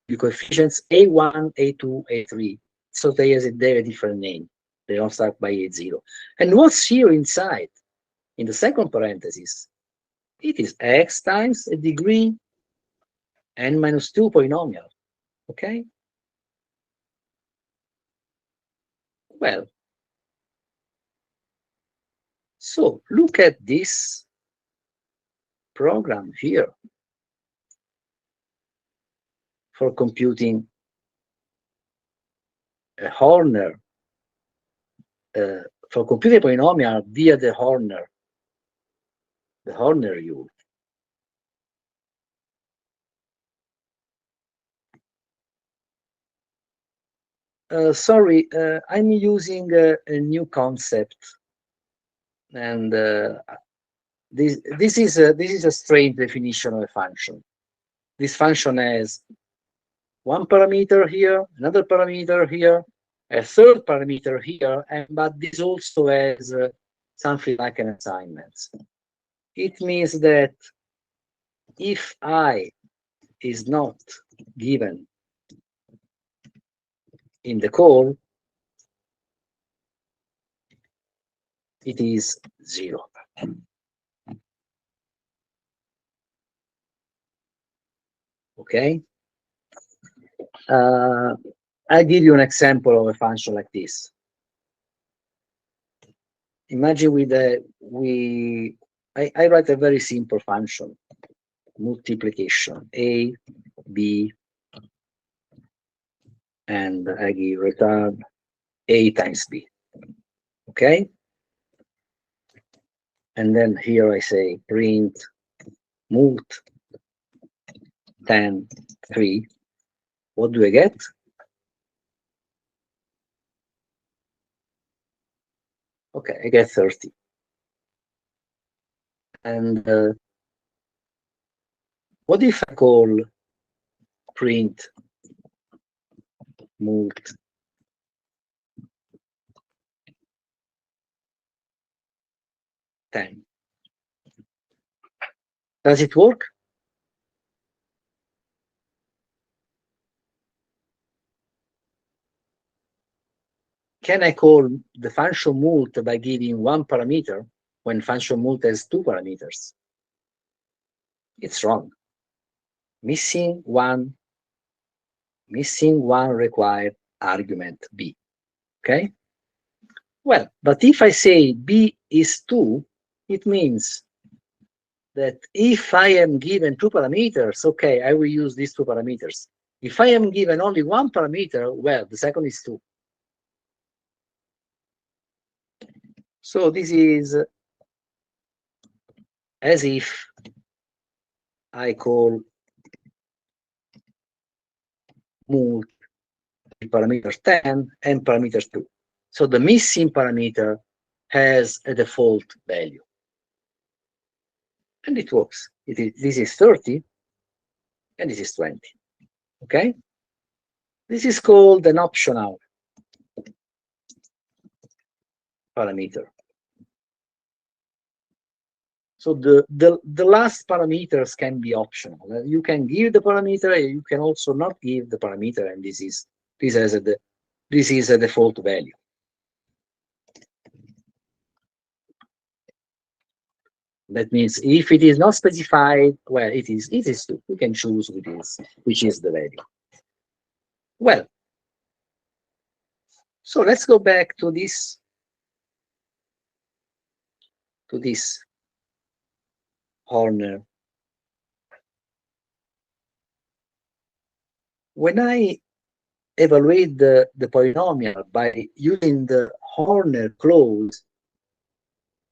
The coefficients a1, a2, a3. So they have a different name. They don't start by a0. And what's here inside, in the second parenthesis? It is x times a degree n-2 polynomial. Okay. Well, so look at this program here for computing a Horner, for computing a polynomial via the Horner rule. Sorry, I'm using a new concept, and this is a strange definition of a function. This function has one parameter here, another parameter here, a third parameter here, but this also has something like an assignment. It means that if I is not given in the call, it is 0. Okay. I'll give you an example of a function like this. Imagine I write a very simple function, multiplication, A, B, and I give return A times B. Okay? And then here I say print mult 10, 3. What do I get? Okay, I get 30. And what if I call print mult 10? Does it work? Can I call the function mult by giving one parameter when function mult has two parameters? It's wrong. Missing one required argument B. Okay? Well, but if I say B is 2, it means that if I am given two parameters, okay, I will use these two parameters. If I am given only one parameter, well, the second is 2. So this is as if I call mult parameter 10 and parameter 2. So the missing parameter has a default value. And it works. This is 30 and this is 20. Okay? This is called an optional parameter. So the last parameters can be optional. You can give the parameter, you can also not give the parameter, and this is a default value. That means if it is not specified, well, it is we can choose which is the value. Well, so let's go back to this Horner. When I evaluate the polynomial by using the Horner clause,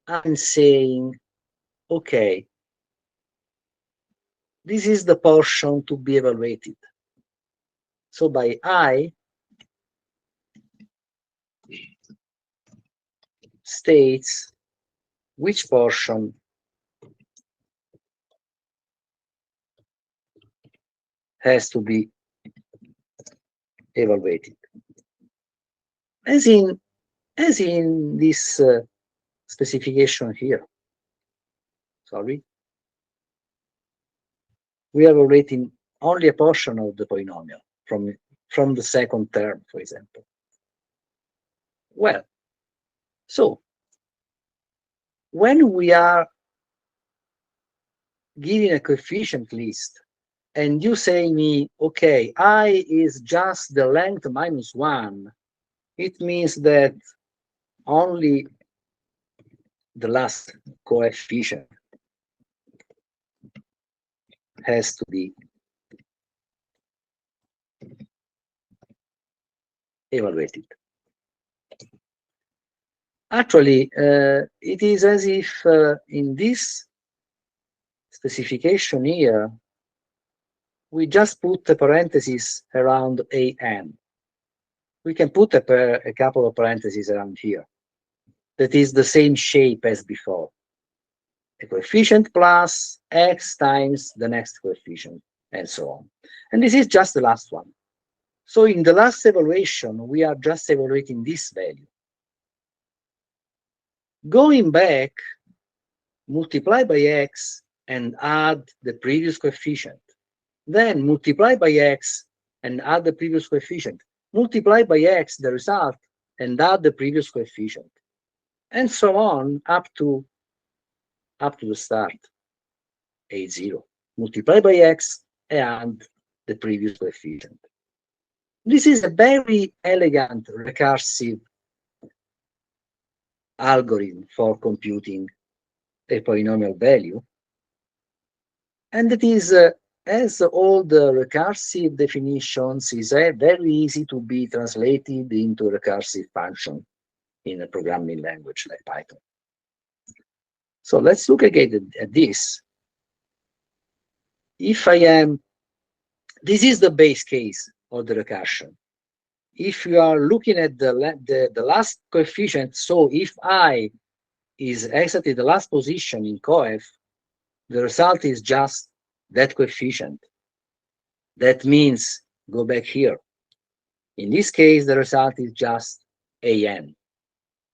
I'm saying, okay, this is the portion to be evaluated. So by I states which portion has to be evaluated. As in this specification here. Sorry. We are evaluating only a portion of the polynomial from the second term, for example. Well, so when we are giving a coefficient list and you say me, okay, I is just the length minus 1, it means that only the last coefficient has to be evaluated. Actually, it is as if in this specification here, we just put a parenthesis around an. We can put a couple of parentheses around here. That is the same shape as before. A coefficient plus x times the next coefficient, and so on. And this is just the last one. So in the last evaluation, we are just evaluating this value. Going back, multiply by x and add the previous coefficient. Then multiply by x and add the previous coefficient. Multiply by x the result and add the previous coefficient. And so on up to the start, A0. Multiply by x and the previous coefficient. This is a very elegant recursive algorithm for computing a polynomial value. And it is, as all the recursive definitions, is very easy to be translated into a recursive function in a programming language like Python. So let's look again at this. If I am, this is the base case of the recursion. If you are looking at the last coefficient, so if I is exactly the last position in coef, the result is just that coefficient. That means go back here. In this case, the result is just an,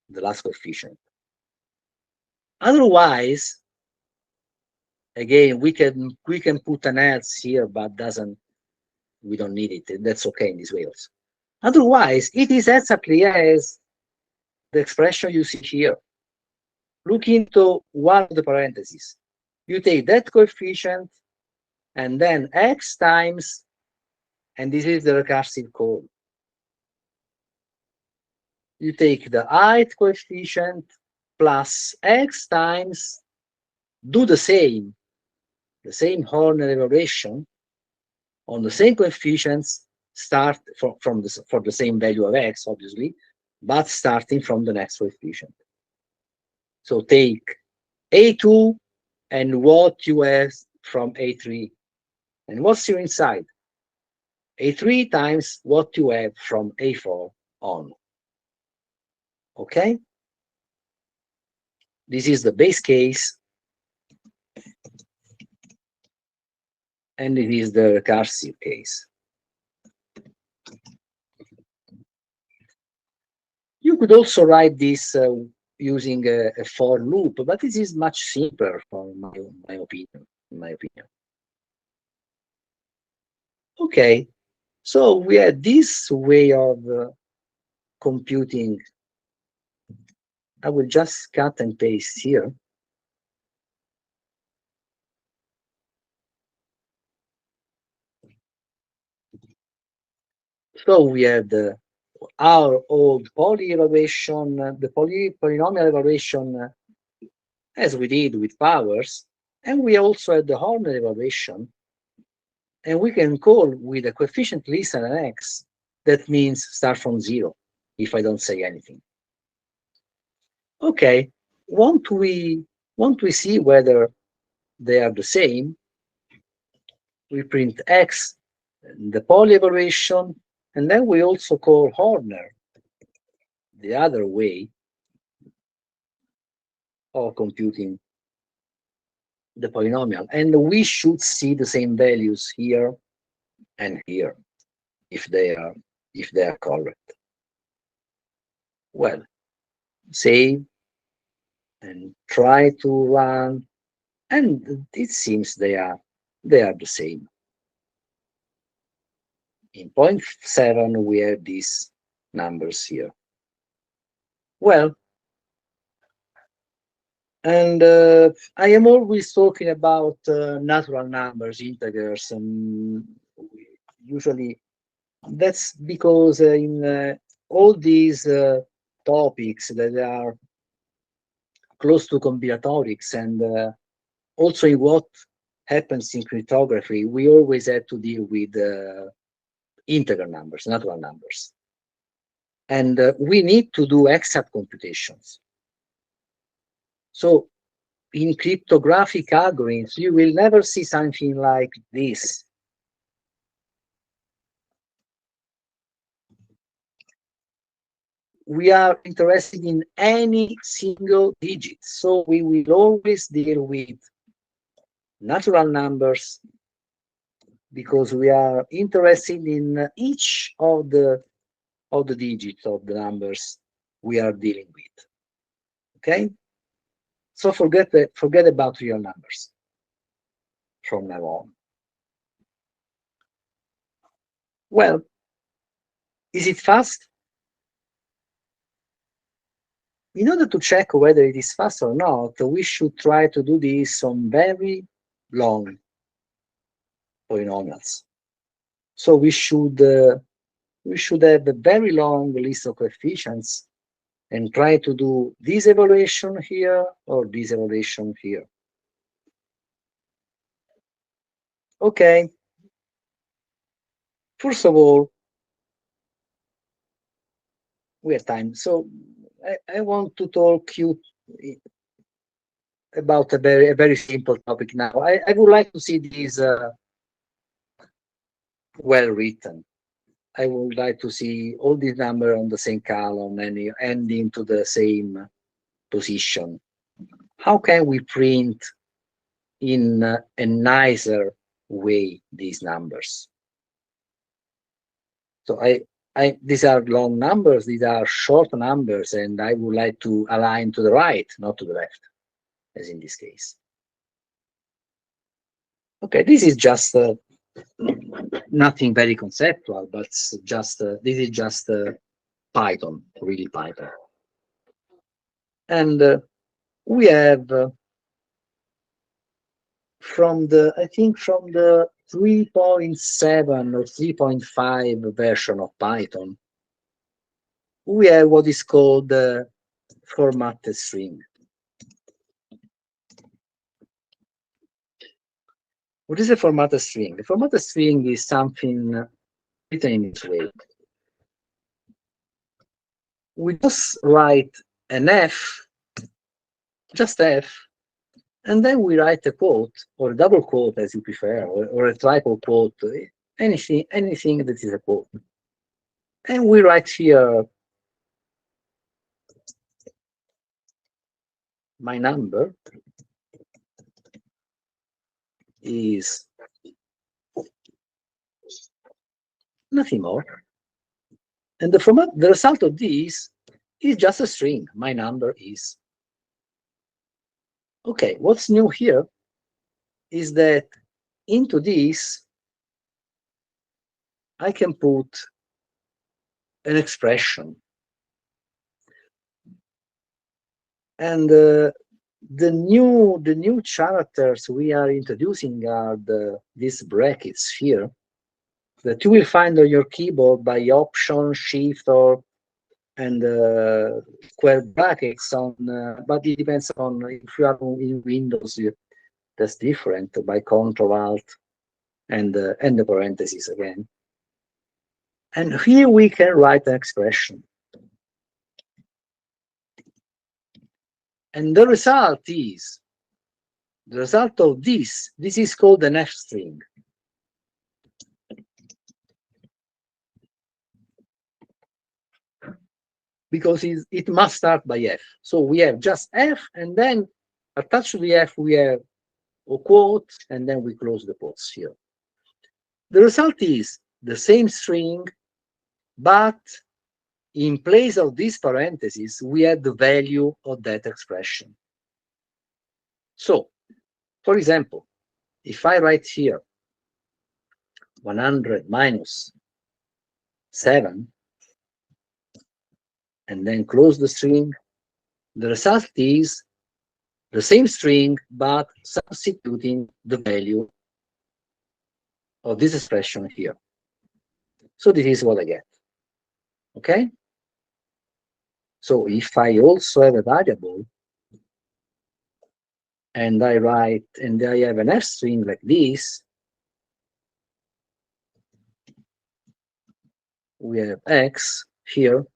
the last coefficient. Otherwise, again, we can put an else here, but we don't need it. That's okay in this way also. Otherwise, it is exactly as the expression you see here. Look into one of the parentheses. You take that coefficient and then x times, and this is the recursive code. You take the ith coefficient plus x times, do the same Horner evaluation on the same coefficients, start for the same value of x, obviously, but starting from the next coefficient. So take A2 and what you have from A3. And what's here inside? A3 times what you have from A4 on. Okay? This is the base case. And it is the recursive case. You could also write this using a for loop, but this is much simpler from my opinion. Okay, so we had this way of computing. I will just cut and paste here. So we had our old poly evaluation, the polynomial evaluation, as we did with powers, and we also had the Horner evaluation, and we can call with a coefficient less than an x. That means start from 0 if I don't say anything. Okay, won't we see whether they are the same? We print x, the poly evaluation, and then we also call Horner the other way of computing the polynomial, and we should see the same values here and here if they are correct. Well, save and try to run, and it seems they are the same. In point 7 we have these numbers here. Well, and I am always talking about natural numbers, integers, and usually that's because in all these topics that are close to combinatorics and also in what happens in cryptography, we always have to deal with integer numbers, natural numbers. And we need to do exact computations. So in cryptographic algorithms, you will never see something like this. We are interested in any single digit. So we will always deal with natural numbers because we are interested in each of the digits of the numbers we are dealing with. Okay? So forget about real numbers from now on. Well, is it fast? In order to check whether it is fast or not, we should try to do this on very long polynomials. So we should have a very long list of coefficients and try to do this evaluation here or this evaluation here. Okay. First of all, we have time. So I want to talk you about a very simple topic now. I would like to see this well written. I would like to see all these numbers on the same column and ending to the same position. How can we print in a nicer way these numbers? So these are long numbers, these are short numbers, and I would like to align to the right, not to the left, as in this case. Okay, this is just nothing very conceptual, but just this is just Python, really Python. And we have from the 3.7 or 3.5 version of Python, we have what is called the formatted string. What is a formatted string? The formatted string is something written in this way. We just write an F, just F, and then we write a quote or a double quote as you prefer, or a triple quote, anything that is a quote. And we write here my number is nothing more. And the result of this is just a string. My number is. Okay, what's new here is that into this, I can put an expression. And the new characters we are introducing are these brackets here. that you will find on your keyboard by Option, Shift, or and square brackets on, but it depends on if you are in Windows, that's different by Control Alt and the parentheses again. And here we can write an expression. And the result of this is called an F string. Because it must start by F. So we have just F, and then attached to the F, we have a quote, and then we close the quotes here. The result is the same string, but in place of these parentheses, we add the value of that expression. So, for example, if I write here 100 minus 7, and then close the string, the result is the same string, but substituting the value of this expression here. So this is what I get. Okay? So if I also have a variable, and I write, and I have an F string like this, we have X here,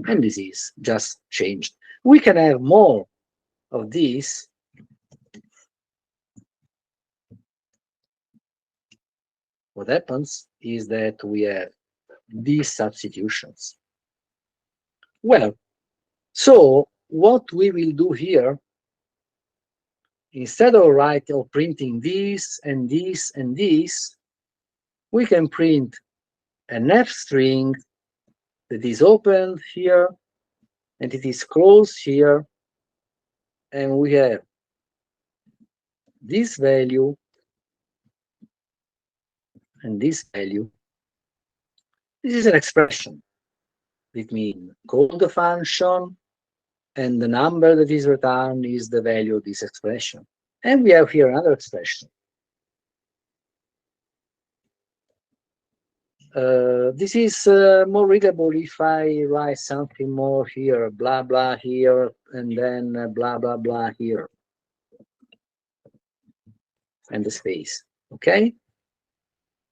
and this is just changed. We can have more of this. What happens is that we have these substitutions. Well, so what we will do here, instead of writing or printing this and this and this, we can print an F string that is opened here and it is closed here, and we have this value and this value. This is an expression. It means call the function, and the number that is returned is the value of this expression. And we have here another expression. This is more readable if I write something more here, blah, blah here, and then blah, blah, blah here. And the space, okay?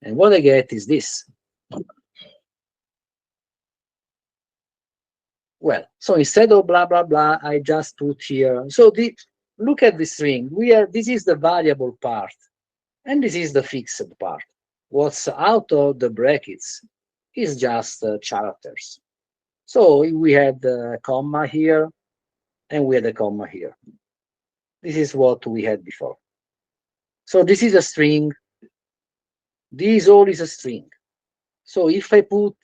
And what I get is this. Well, so instead of blah, blah, blah, I just put here. So look at the string. This is the variable part, and this is the fixed part. What's out of the brackets is just characters. So we had a comma here, and we had a comma here. This is what we had before. So this is a string. This all is a string. So if I put,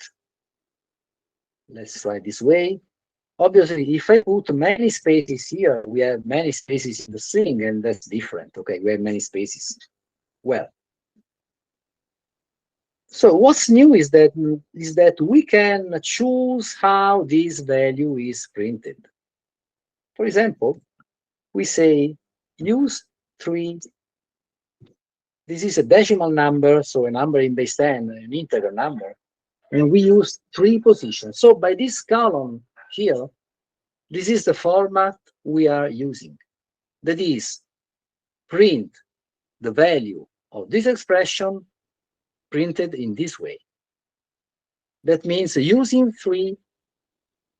let's try this way. Obviously, if I put many spaces here, we have many spaces in the string, and that's different. Okay, we have many spaces. Well, so what's new is that we can choose how this value is printed. For example, we say use 3. This is a decimal number, so a number in base 10, an integer number, and we use 3 positions. So by this column here, this is the format we are using. That is, print the value of this expression printed in this way. That means using 3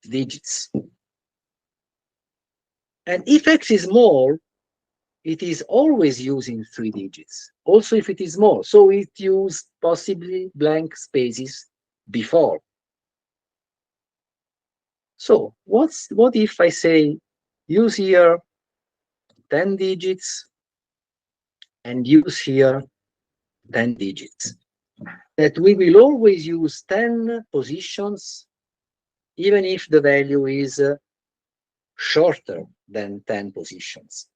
digits. And if X is more, it is always using 3 digits, also if it is more. So it used possibly blank spaces before. So what if I say use here 10 digits and use here 10 digits? That we will always use 10 positions, even if the value is shorter than 10 positions.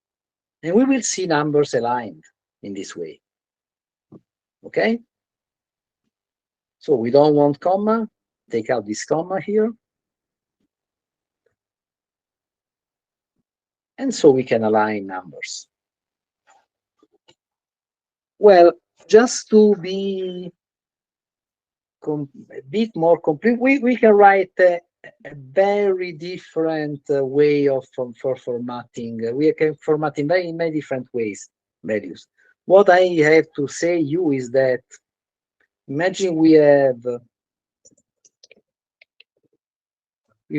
And we will see numbers aligned in this way. Okay? So we don't want comma. Take out this comma here. And so we can align numbers. Well, just to be a bit more complete, we can write a very different way of for formatting. We can format in many different ways values. What I have to say you is that imagine we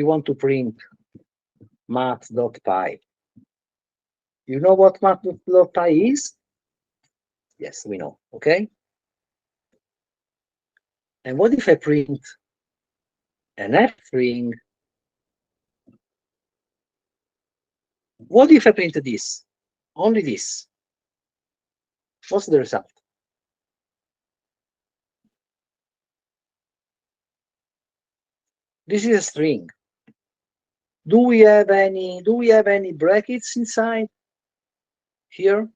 want to print math.py. You know what math.py is? Yes, we know. Okay. And what if I print an F string? What if I print this? Only this. What's the result? This is a string. Do we have any brackets inside here?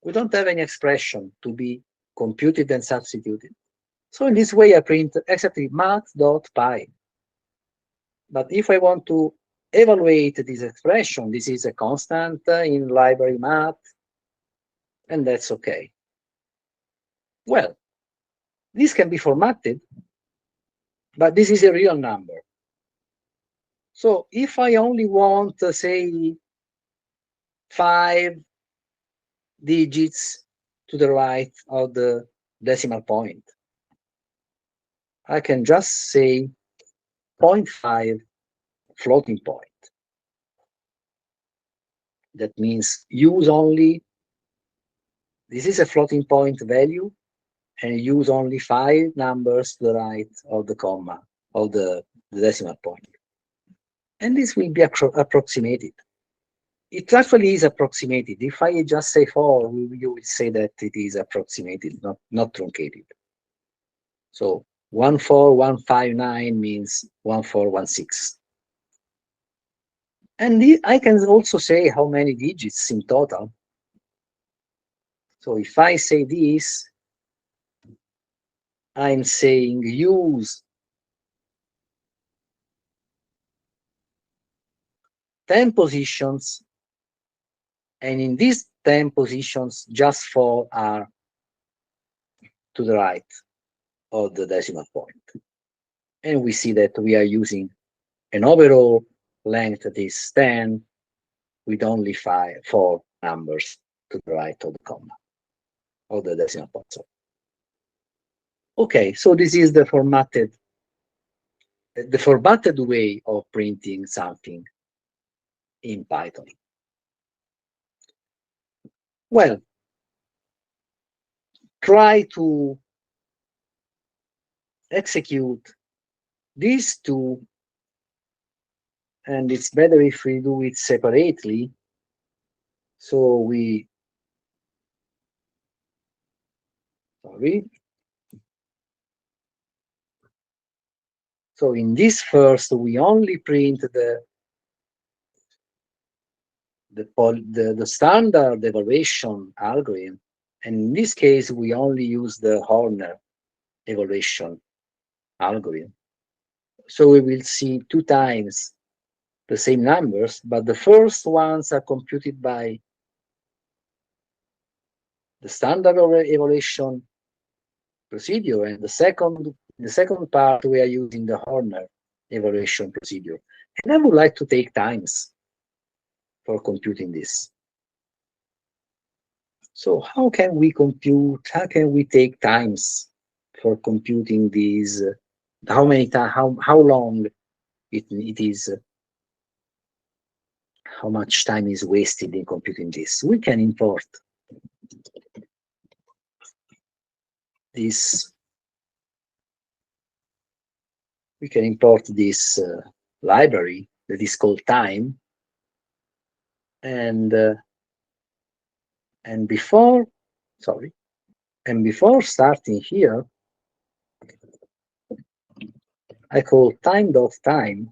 We don't have any expression to be computed and substituted. So in this way, I print exactly math.py. But if I want to evaluate this expression, this is a constant in library math, and that's okay. Well, this can be formatted, but this is a real number. So if I only want, say, 5 digits to the right of the decimal point, I can just say 0.5 floating point. That means use only, this is a floating point value, and use only 5 numbers to the right of the comma, of the decimal point. And this will be approximated. It actually is approximated. If I just say 4, you will say that it is approximated, not truncated. So 14159 means 1416. And I can also say how many digits in total. So if I say this, I'm saying use 10 positions, and in these 10 positions, just 4 are to the right of the decimal point. And we see that we are using an overall length that is 10 with only 4 numbers to the right of the comma, of the decimal point. So, okay, so this is the formatted way of printing something in Python. Well, try to execute these two, and it's better if we do it separately. So so in this first, we only print the standard evaluation algorithm, and in this case, we only use the Horner evaluation algorithm. So we will see 2 times the same numbers, but the first ones are computed by the standard evaluation procedure, and the second part we are using the Horner evaluation procedure. And I would like to take times for computing this. So how can we compute? How can we take times for computing these? How many times? How long it is? How much time is wasted in computing this? We can import this. We can import this library that is called time, and before starting here, I call time.time,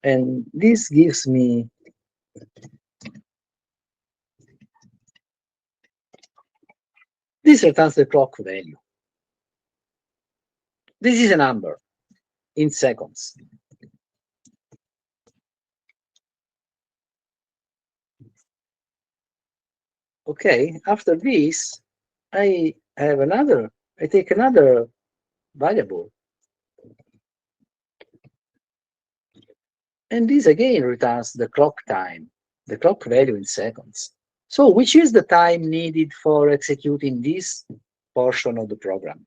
and this gives me this returns the clock value. This is a number in seconds. Okay, after this, I take another variable. And this again returns the clock time, the clock value in seconds. So which is the time needed for executing this portion of the program?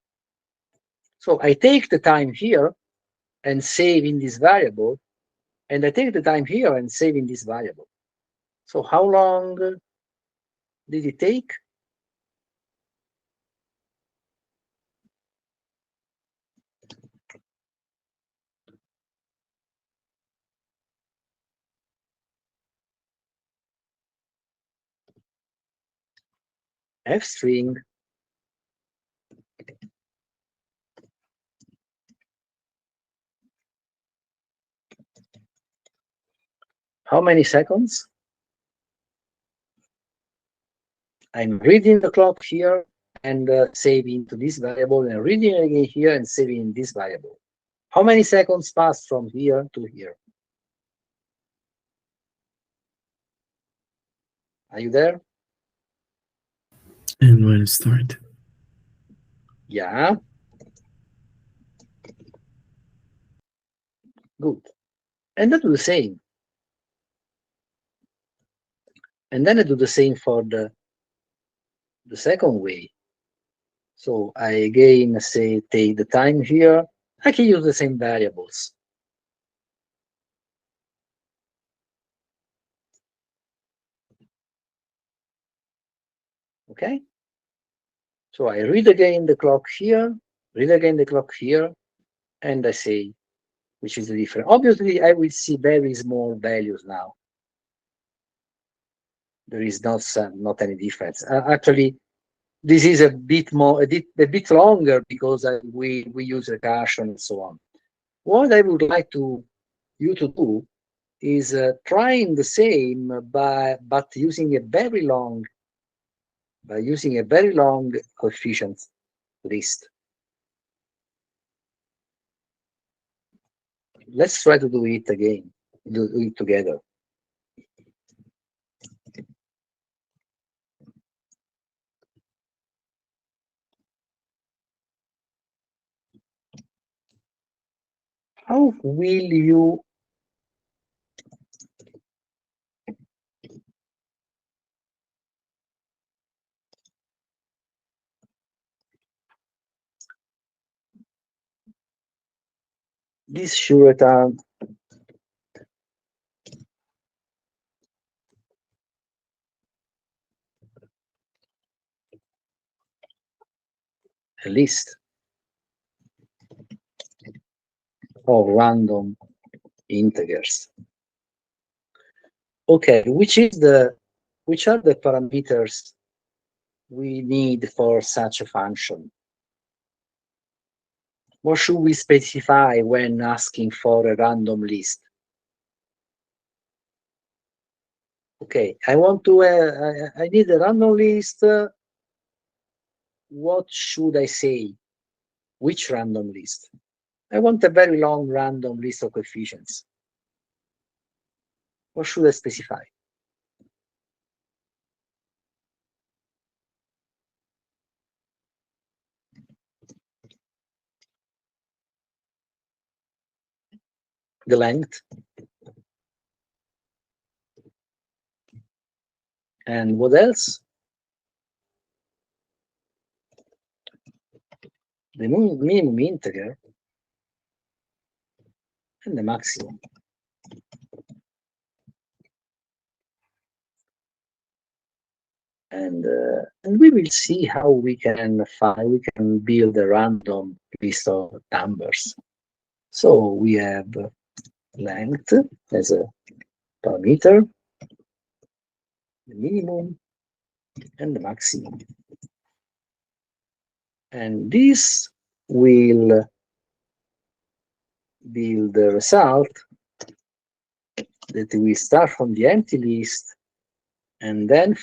So I take the time here and save in this variable, and I take the time here and save in this variable. So how long did it take? F string how many seconds? I'm reading the clock here and saving to this variable, and reading again here and saving this variable. How many seconds pass from here to here? Are you there? And when it start? Yeah. Good. And I do the same. And then I do the same for the second way. So I again say take the time here. I can use the same variables. Okay? So I read again the clock here, read again the clock here, and I say which is the difference. Obviously, I will see very small values now. There is not any difference. Actually, this is a bit longer because we use recursion and so on. What I would like you to do is trying the same but using a very long coefficient list. Let's try to do it again. Do it together. How will you this should return a list of random integers. Okay, which are the parameters we need for such a function? What should we specify when asking for a random list? Okay, I want to I need a random list. What should I say? Which random list? I want a very long random list of coefficients. What should I specify? The length. And what else? The minimum integer and the maximum. And we will see how we can build a random list of numbers. So we have length as a parameter, the minimum and the maximum. And this will build the result that we start from the empty list, and then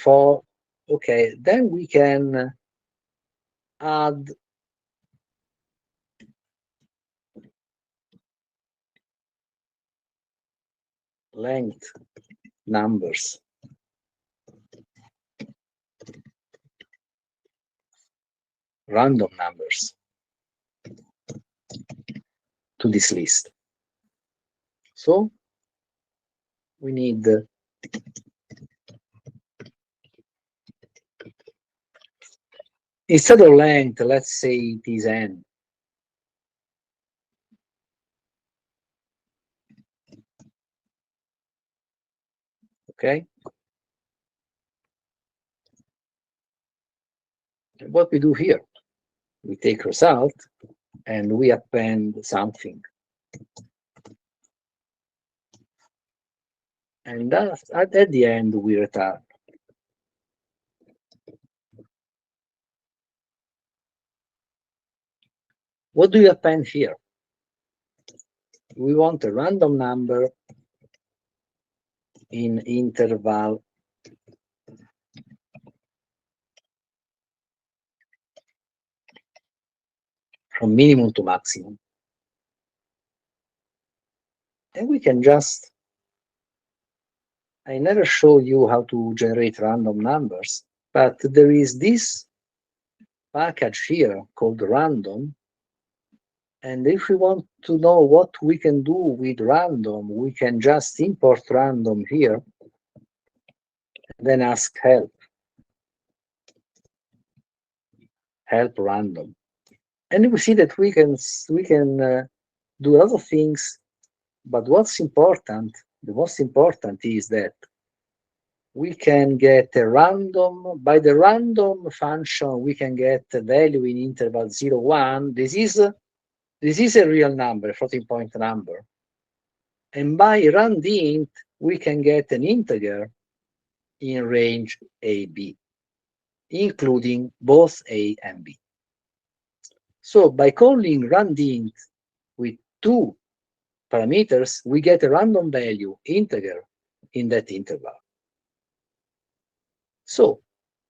then we can add length numbers random numbers to this list. So we need instead of length, let's say it is n. Okay. What we do here, we take result and we append something. And at the end, we return. What do you append here? We want a random number in interval from minimum to maximum. And we can just, I never showed you how to generate random numbers, but there is this package here called random. And if we want to know what we can do with random, we can just import random here, and then ask help random. And we see that we can do a lot of things, but what's important, the most important is that we can get a random, by the random function, we can get a value in interval 0, 1. This is a real number, a floating point number. And by randint, we can get an integer in range a, b, including both a and b. So by calling randint with two parameters, we get a random value integer in that interval. So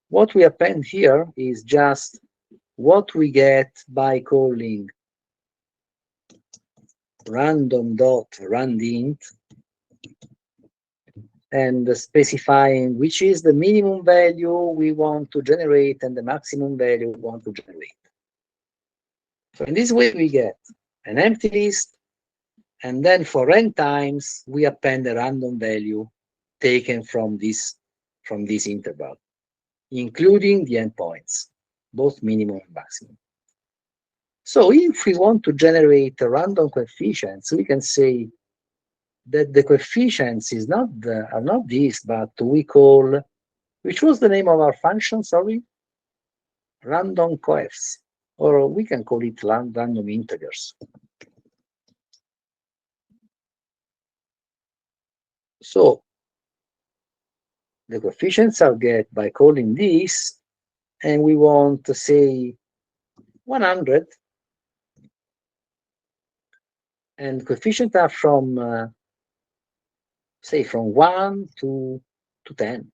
what we append here is just what we get by calling random.randint and specifying which is the minimum value we want to generate and the maximum value we want to generate. So in this way, we get an empty list, and then for n times, we append a random value taken from this interval, including the endpoints, both minimum and maximum. So if we want to generate a random coefficients, we can say that the coefficients are not these, but we call, which was the name of our function, sorry? Random coefs, or we can call it random integers. So the coefficients are get by calling this, and we want to say 100, and coefficients are from say from 1 to 10.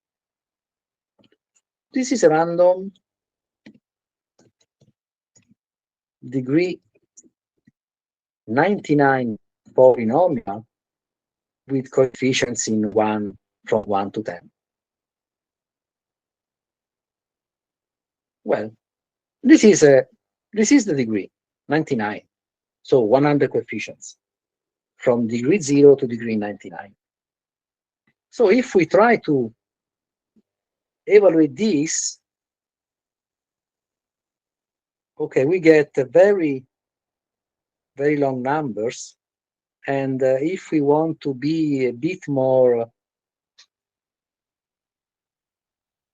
This is a random degree 99 polynomial with coefficients in 1 from 1 to 10. Well, this is the degree 99. So 100 coefficients from degree 0 to degree 99. So if we try to evaluate this, okay, we get very, very long numbers. And if we want to be a bit more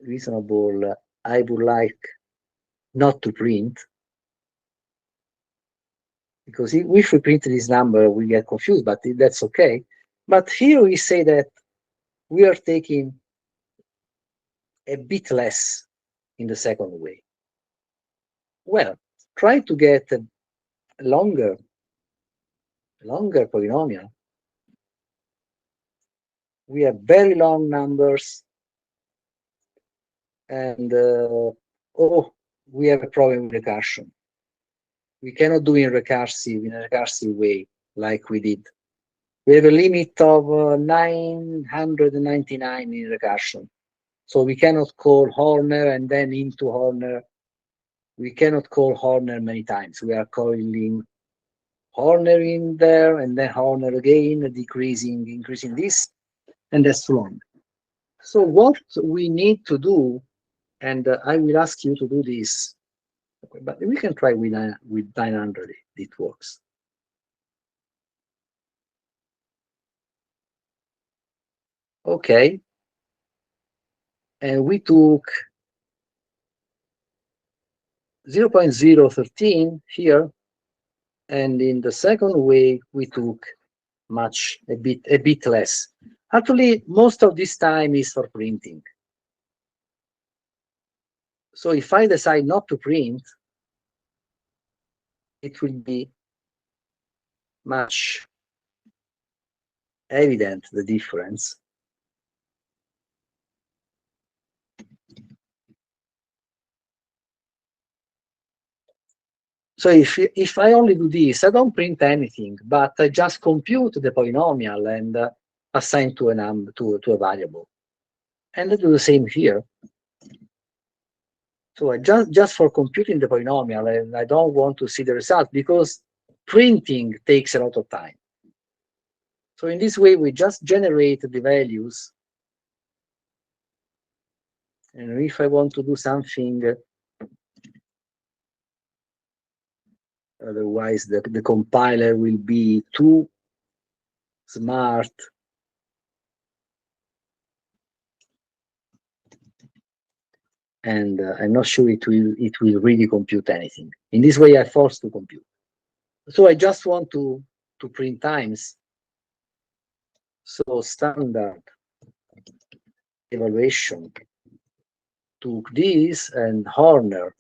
reasonable, I would like not to print, because if we print this number, we get confused, but that's okay. But here we say that we are taking a bit less in the second way. Well, try to get a longer polynomial. We have very long numbers, and we have a problem with recursion. We cannot do in a recursive way like we did. We have a limit of 999 in recursion. So we cannot call Horner and then into Horner we cannot call Horner many times. We are calling Horner in there and then Horner again, decreasing, increasing this, and that's too long. So what we need to do, and I will ask you to do this, okay, but we can try with 900, it works. Okay, and we took 0.013 here, and in the second way we took a bit less. Actually, most of this time is for printing. So if I decide not to print, it will be much evident, the difference. So if I only do this, I don't print anything, but I just compute the polynomial and assign to a variable. And I do the same here. So I just for computing the polynomial, and I don't want to see the result because printing takes a lot of time. So in this way, we just generate the values. And if I want to do something, otherwise the compiler will be too smart. And I'm not sure it will really compute anything. In this way, I'm forced to compute. So I just want to print times. So standard evaluation took this, and Horner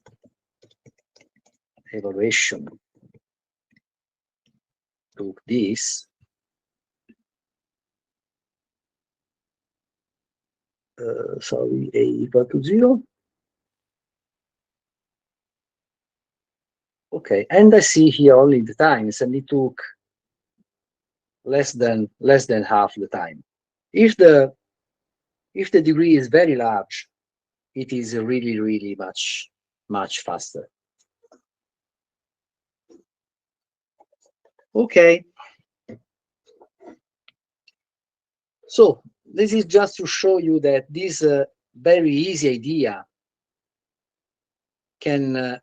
evaluation took this. Sorry, a equal to 0. Okay, and I see here only the times, and it took less than half the time. If the degree is very large, it is really much faster. Okay. So this is just to show you that this very easy idea can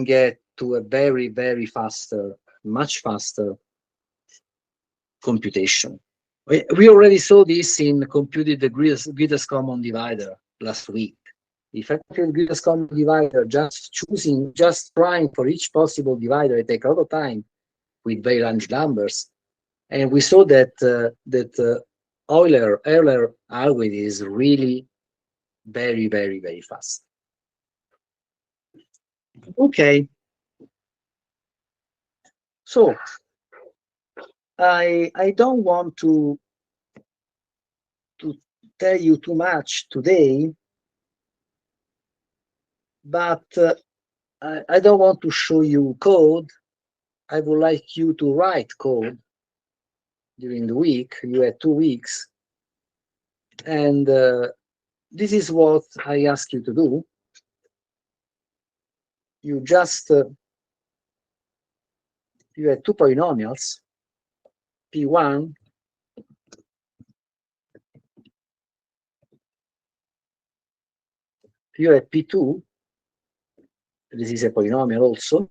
get to a very faster, much faster computation. We already saw this in computed the greatest common divider last week. If I compute the greatest common divider, just trying for each possible divider, it takes a lot of time with very large numbers. And we saw that Euler algorithm is really very fast. Okay. So I don't want to tell you too much today, but I don't want to show you code. I would like you to write code during the week. You have 2 weeks. And this is what I ask you to do. You just, you have 2 polynomials, P1 you have P2, this is a polynomial also,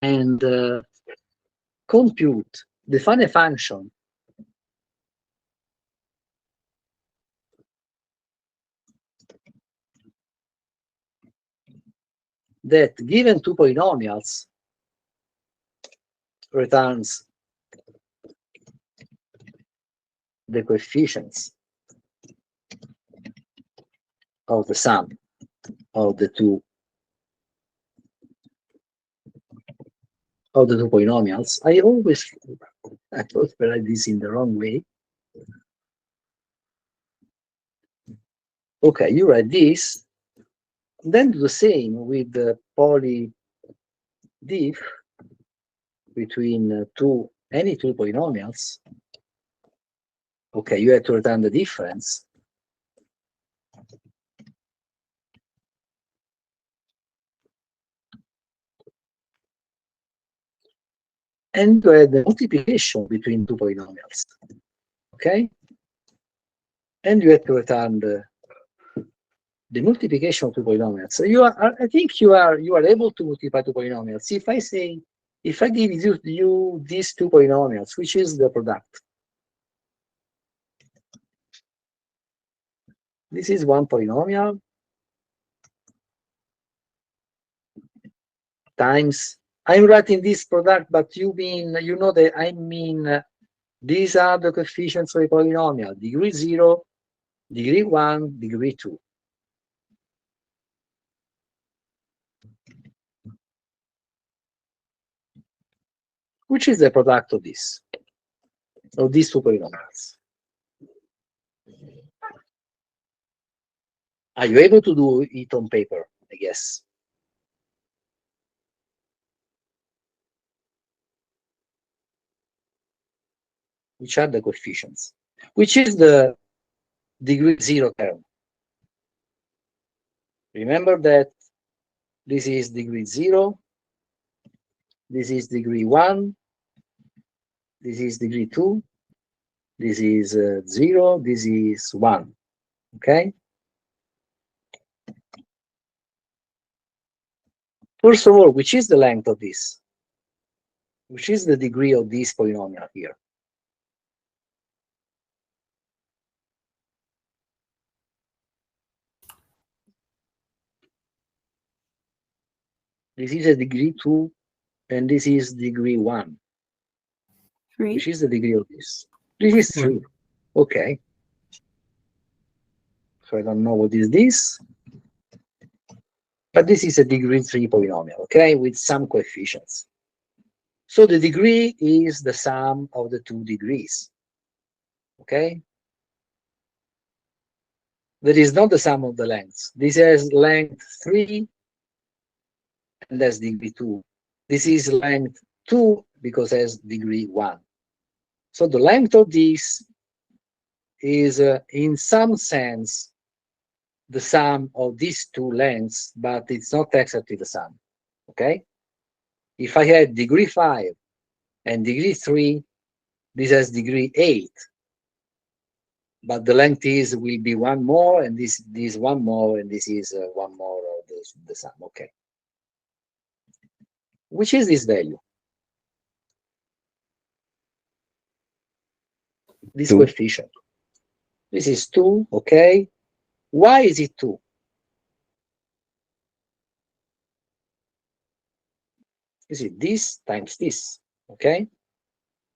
and compute, define a function that, given 2 polynomials, returns the coefficients of the sum of the two polynomials. I always write this in the wrong way. Okay, you write this, then do the same with the poly diff between any two polynomials. Okay, you have to return the difference. and you add the multiplication between two polynomials. Okay? And you have to return the multiplication of two polynomials. So I think you are able to multiply two polynomials. If I give you these two polynomials, which is the product? This is one polynomial times, I'm writing this product, but you know that I mean these are the coefficients of a polynomial: degree 0, degree 1, degree 2. Which is the product of these two polynomials? Are you able to do it on paper? I guess. Which are the coefficients? Which is the degree 0 term? Remember that this is degree 0, this is degree 1, this is degree 2, this is 0, this is 1. Okay? First of all, which is the length of this? Which is the degree of this polynomial here? This is a degree 2, and this is degree 1. 3. Which is the degree of this? This is 3. Okay. So I don't know what is this. But this is a degree 3 polynomial, okay, with some coefficients. So the degree is the sum of the two degrees, okay? That is not the sum of the lengths. This has length 3, and that's degree 2. This is length 2 because it has degree 1. So the length of this is, in some sense, the sum of these two lengths, but it's not exactly the sum, okay? If I had degree 5 and degree 3, this has degree 8. But the length will be one more, and this one more, and this is one more of the sum. Okay. Which is this value? This 2. coefficient. This is 2. Okay. Why is it 2? You see, this times this. Okay.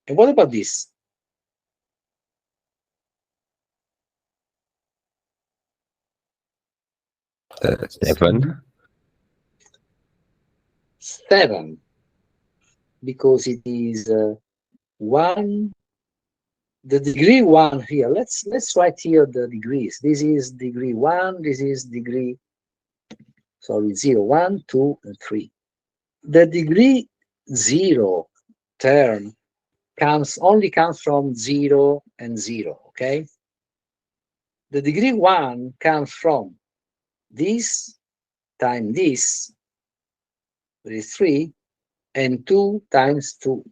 And what about this? Seven. 7, because it is 1. The degree 1 here. Let's write here the degrees. This is degree 1. This is degree 0, 1, 2, and 3. The degree 0 term only comes from 0 and 0. Okay. The degree 1 comes from this times this, that is 3, and 2 times 2,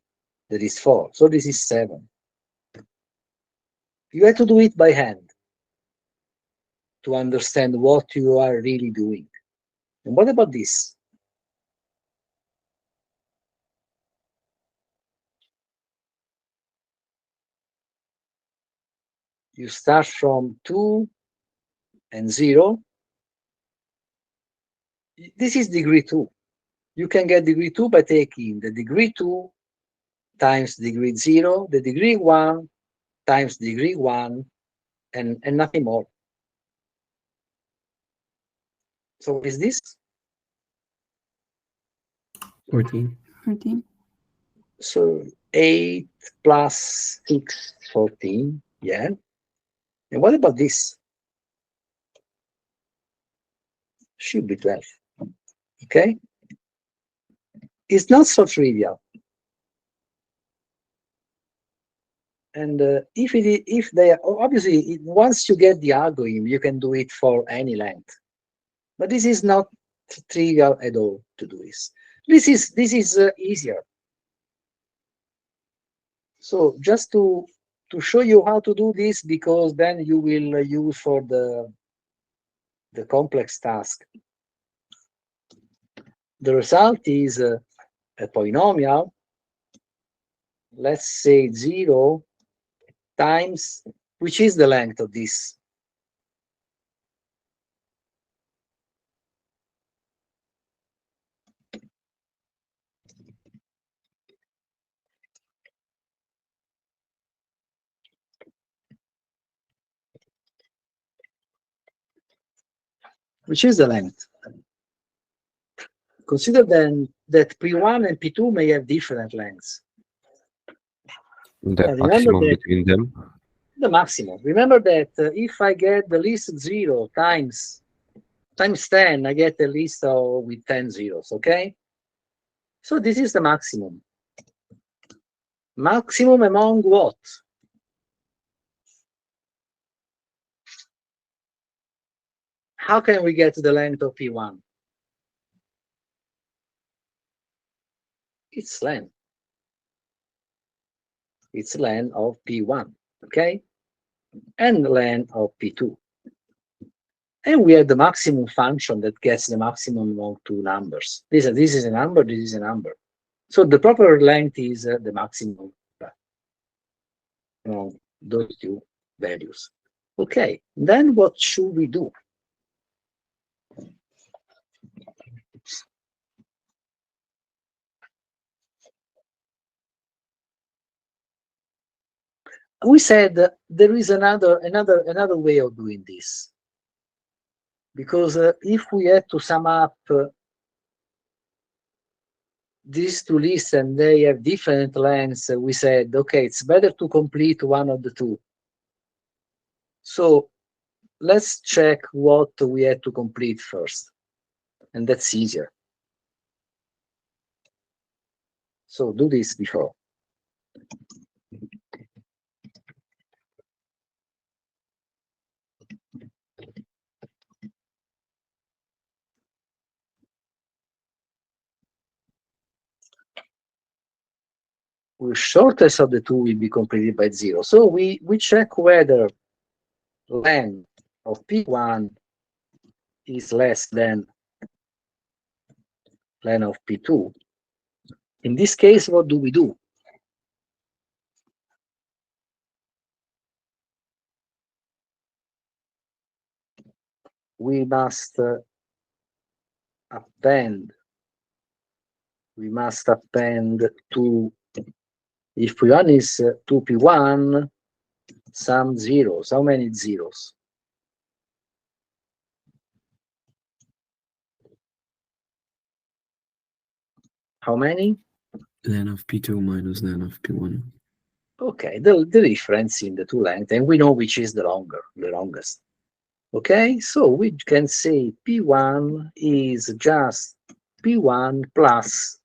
that is 4. So this is 7. You have to do it by hand to understand what you are really doing. And what about this? You start from 2 and 0. This is degree 2. You can get degree 2 by taking the degree 2 times degree 0, the degree 1 times degree 1, and nothing more. So what is this? 14. 14. So 8 plus 6, 14. Yeah. And what about this? Should be 12. Okay. It's not so trivial. And if they are, obviously, once you get the algorithm, you can do it for any length. But this is not trivial at all to do this. This is easier. So just to show you how to do this, because then you will use for the complex task. The result is a polynomial, let's say 0 times, which is the length of this. Which is the length. Consider then that P1 and P2 may have different lengths. The And remember maximum that between them. the maximum. Remember that if I get the list 0 times 10, I get a list with 10 zeros, okay? So this is the maximum. Maximum among what? How can we get to the length of P1? It's len. It's len of P1, okay? And len of P2. And we have the maximum function that gets the maximum among two numbers. This is a number, this is a number. So the proper length is the maximum among those two values. Okay, then what should we do? We said there is another way of doing this, because if we had to sum up these two lists and they have different lengths, we said, okay, it's better to complete one of the two. So let's check what we had to complete first, and that's easier. So do this before. The shortest of the two will be completed by 0. So we check whether len of P1 is less than len of P2. In this case, what do? We must append to, if P1 is to P1, some zeros. How many zeros? How many? Len of P2 minus len of P1. Okay, the difference in the two lengths, and we know which is the longest. Okay, so we can say P1 is just P1 plus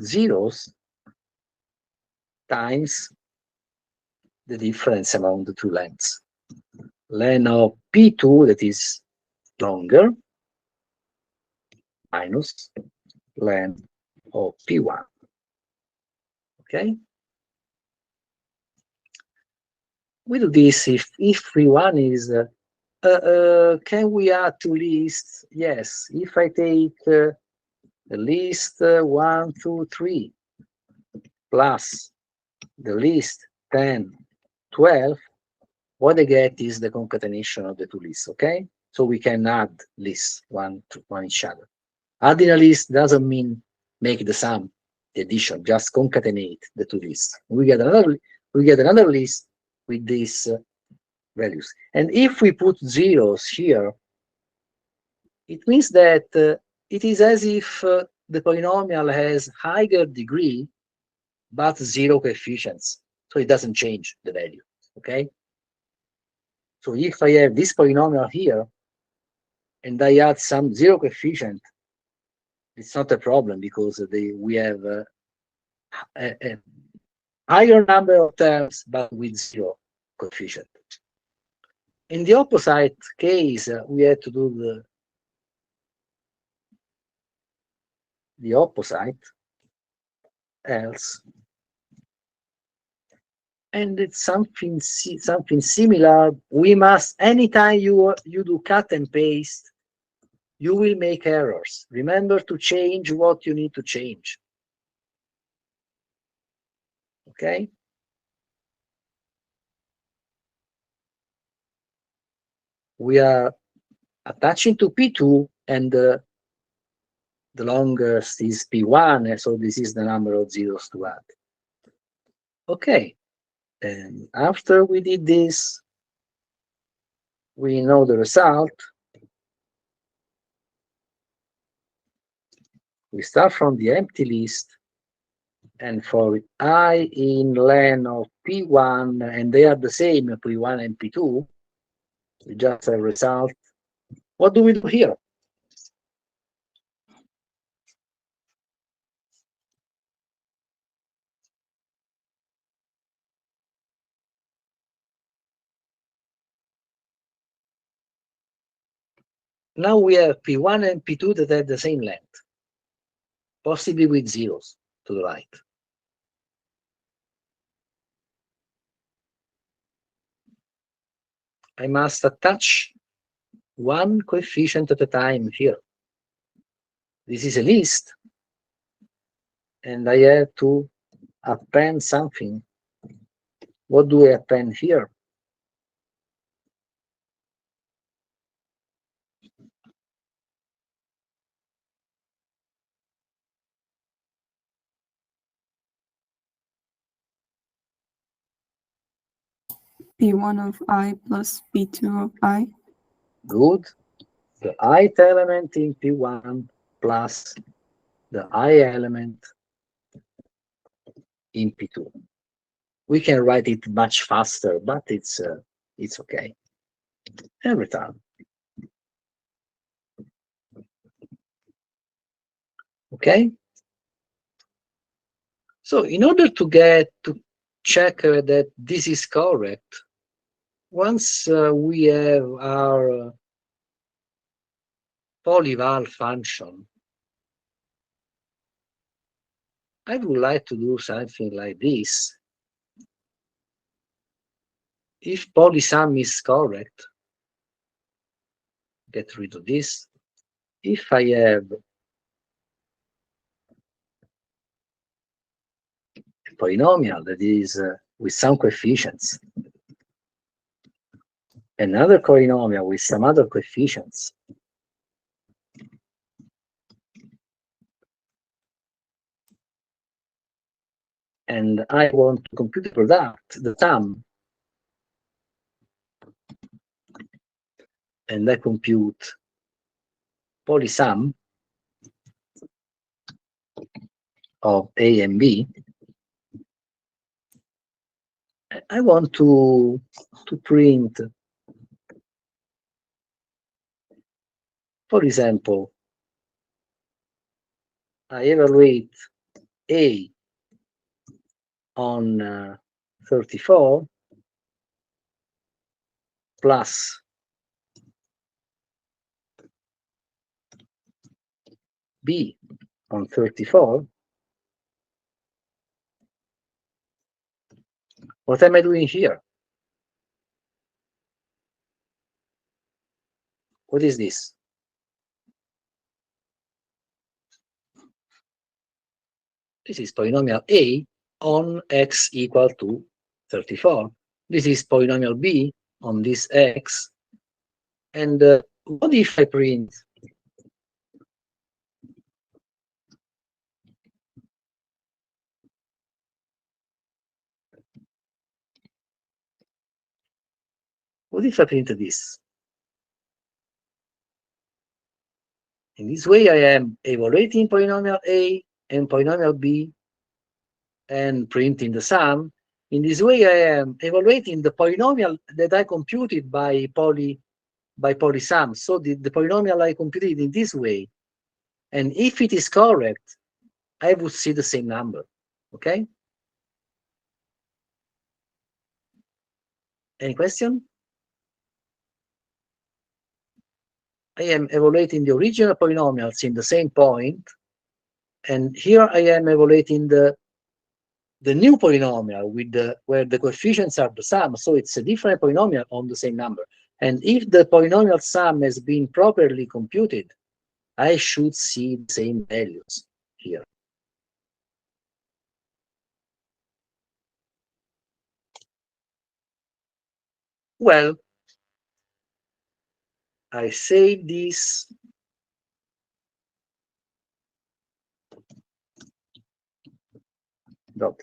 zeros times the difference among the two lengths. Len of P2, that is longer, minus len of P1. Okay? We do this if P1 is, can we add two lists? Yes, if I take the list 1, 2, 3 plus the list 10, 12, what I get is the concatenation of the two lists, okay? So we can add lists one to each other. Adding a list doesn't mean make the sum, the addition, just concatenate the two lists. We get another list with these values. And if we put zeros here, it means that it is as if the polynomial has higher degree, but 0 coefficients. So it doesn't change the value, okay? So if I have this polynomial here, and I add some 0 coefficient, it's not a problem, because we have a higher number of terms, but with 0 coefficient. In the opposite case, we had to do the opposite, else And it's something similar. We must, anytime you do cut and paste, you will make errors. Remember to change what you need to change. Okay? We are attaching to P2, and the longest is P1, and so this is the number of zeros to add. Okay, and after we did this, we know the result. We start from the empty list, and for I in len of P1, and they are the same, P1 and P2, we just have result. What do we do here? Now we have P1 and P2 that have the same length, possibly with zeros to the right. I must attach one coefficient at a time here. This is a list, and I have to append something. What do I append here? P1 of I plus P2 of I. Good. The ith element in P1 plus the I element in P2. We can write it much faster, but it's okay. And return. Okay. So in order to check that this is correct, once we have our polyval function, I would like to do something like this. If polysum is correct, get rid of this. If I have a polynomial that is with some coefficients, another polynomial with some other coefficients, and I want to compute the product, the sum, and I compute polysum of A and B, I want to print, for example, I evaluate A on 34 plus B on 34. What am I doing here? What is this? This is polynomial A on x equal to 34. This is polynomial B on this x. And what if I print this? In this way, I am evaluating polynomial A and polynomial B and printing the sum. In this way, I am evaluating the polynomial that I computed by polysum. So the polynomial I computed in this way. And if it is correct, I would see the same number. Okay? Any question? I am evaluating the original polynomials in the same point, and here I am evaluating the the new polynomial with where the coefficients are the sum, so it's a different polynomial on the same number. And if the polynomial sum has been properly computed, I should see the same values here. Well, I save this.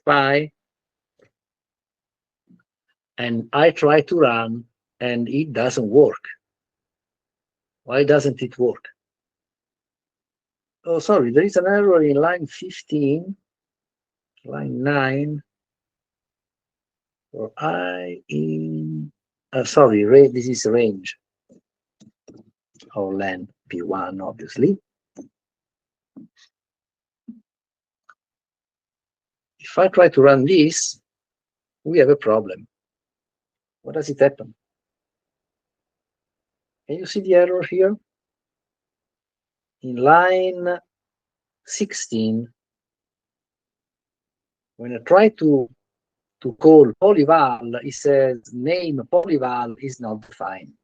.py, and I try to run, and it doesn't work. Why doesn't it work? Oh, sorry, there is an error in line 15, line 9, or I in, sorry, this is range, or len P1, obviously. If I try to run this, we have a problem. What does it happen? Can you see the error here? In line 16, when I try to call polyval, it says name polyval is not defined.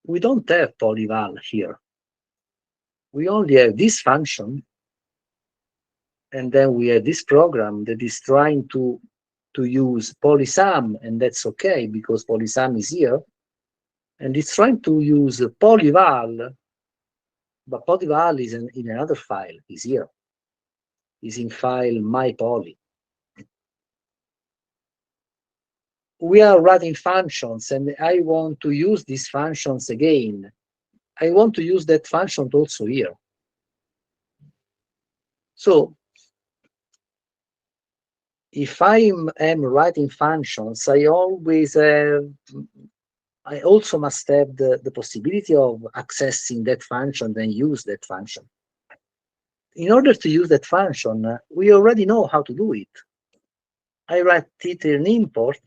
We don't have polyval here. We only have this function, and then we have this program that is trying to use polysum, and that's okay because polysum is here, and it's trying to use polyval, but polyval is in another file, is here, is in file mypoly. We are writing functions, and I want to use these functions again. I want to use that function also here. So if I am writing functions, I also must have the possibility of accessing that function and use that function. In order to use that function, we already know how to do it. I write it in import,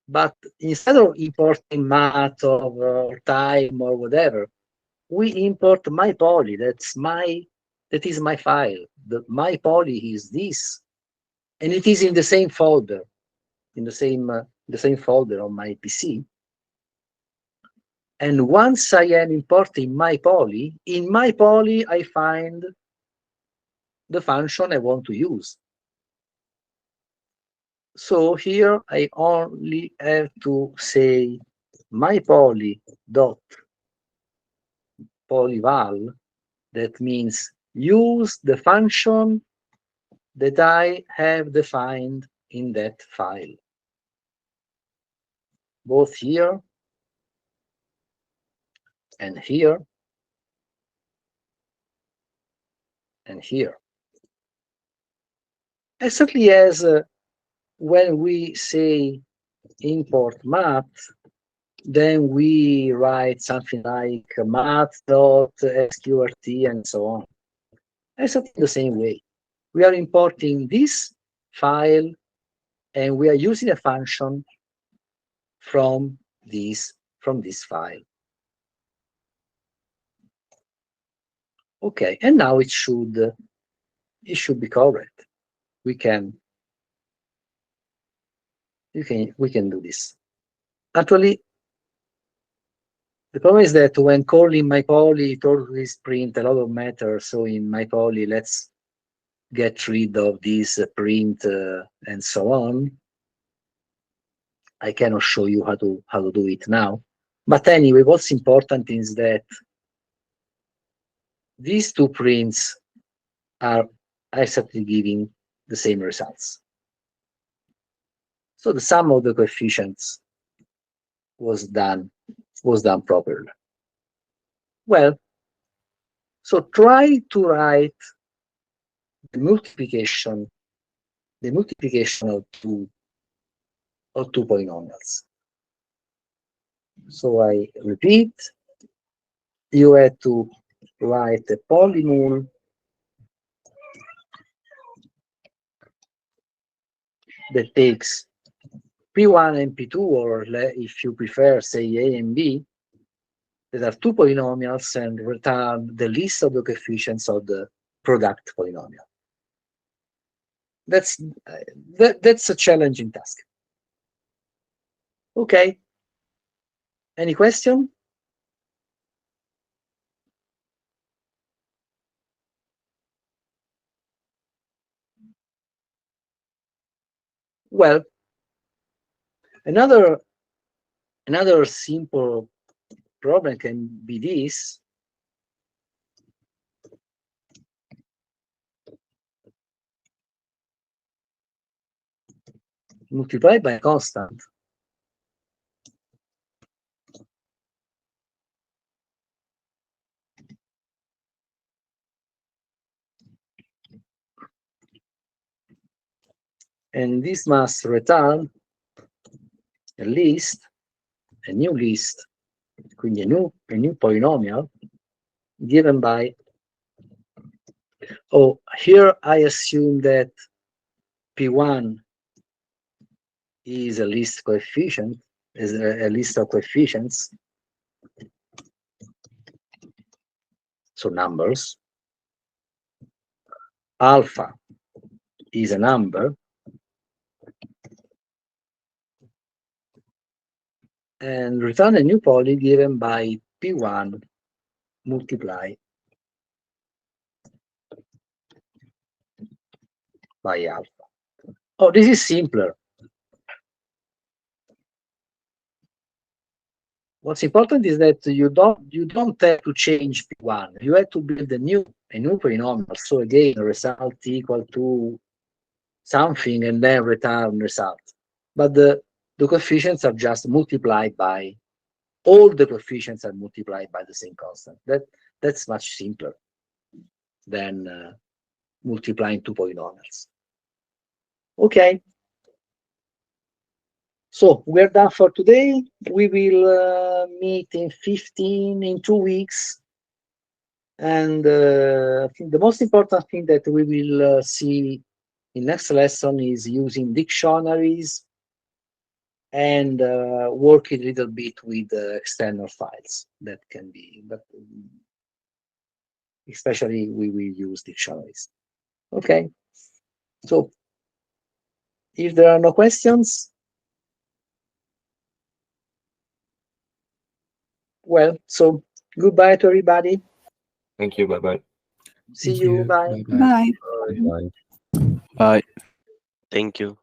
but instead of importing math or time or whatever, we import mypoly. That is my file. The mypoly is this, and it is in the same folder, in the same folder on my PC. And once I am importing mypoly, in mypoly I find the function I want to use. So here I only have to say mypoly dot polyval. That means use the function that I have defined in that file, both here and here and here. Exactly as when we say import math, then we write something like math.sqrt and so on. Exactly the same way. We are importing this file and we are using a function from this file. Okay, and now it should be correct. We can do this. Actually, the problem is that when calling mypoly, it always print a lot of matter. So in mypoly, let's get rid of this print and so on. I cannot show you how to do it now. But anyway, what's important is that these two prints are exactly giving the same results. So the sum of the coefficients was done properly. Well, so try to write the multiplication of two polynomials. So I repeat, you have to write a polymul that takes P1 and P2, or if you prefer, say A and B, There are two polynomials and return the list of the coefficients of the product polynomial. That's a challenging task. Okay. Any question? Well, another simple problem can be this. Multiplied by a constant. And this must return a list, a new list, quindi a new polynomial given by, oh, here I assume that P1 is a list coefficient, is a list of coefficients, so numbers. Alpha is a number, and return a new poly given by P1 multiply by alpha. Oh, this is simpler. What's important is that you don't have to change P1. You have to build a new polynomial. So again, result equal to something and then return result. But the coefficients are just multiplied by, all the coefficients are multiplied by the same constant. That's much simpler than multiplying two polynomials. Okay. So we're done for today. We will meet in 2 weeks. And I think the most important thing that we will see in next lesson is using dictionaries and working a little bit with external files. That can be, but especially we will use dictionaries. Okay. So if there are no questions, well, so goodbye to everybody. Thank you. Bye-bye. See you. Bye. Bye. Bye. Bye. Thank you.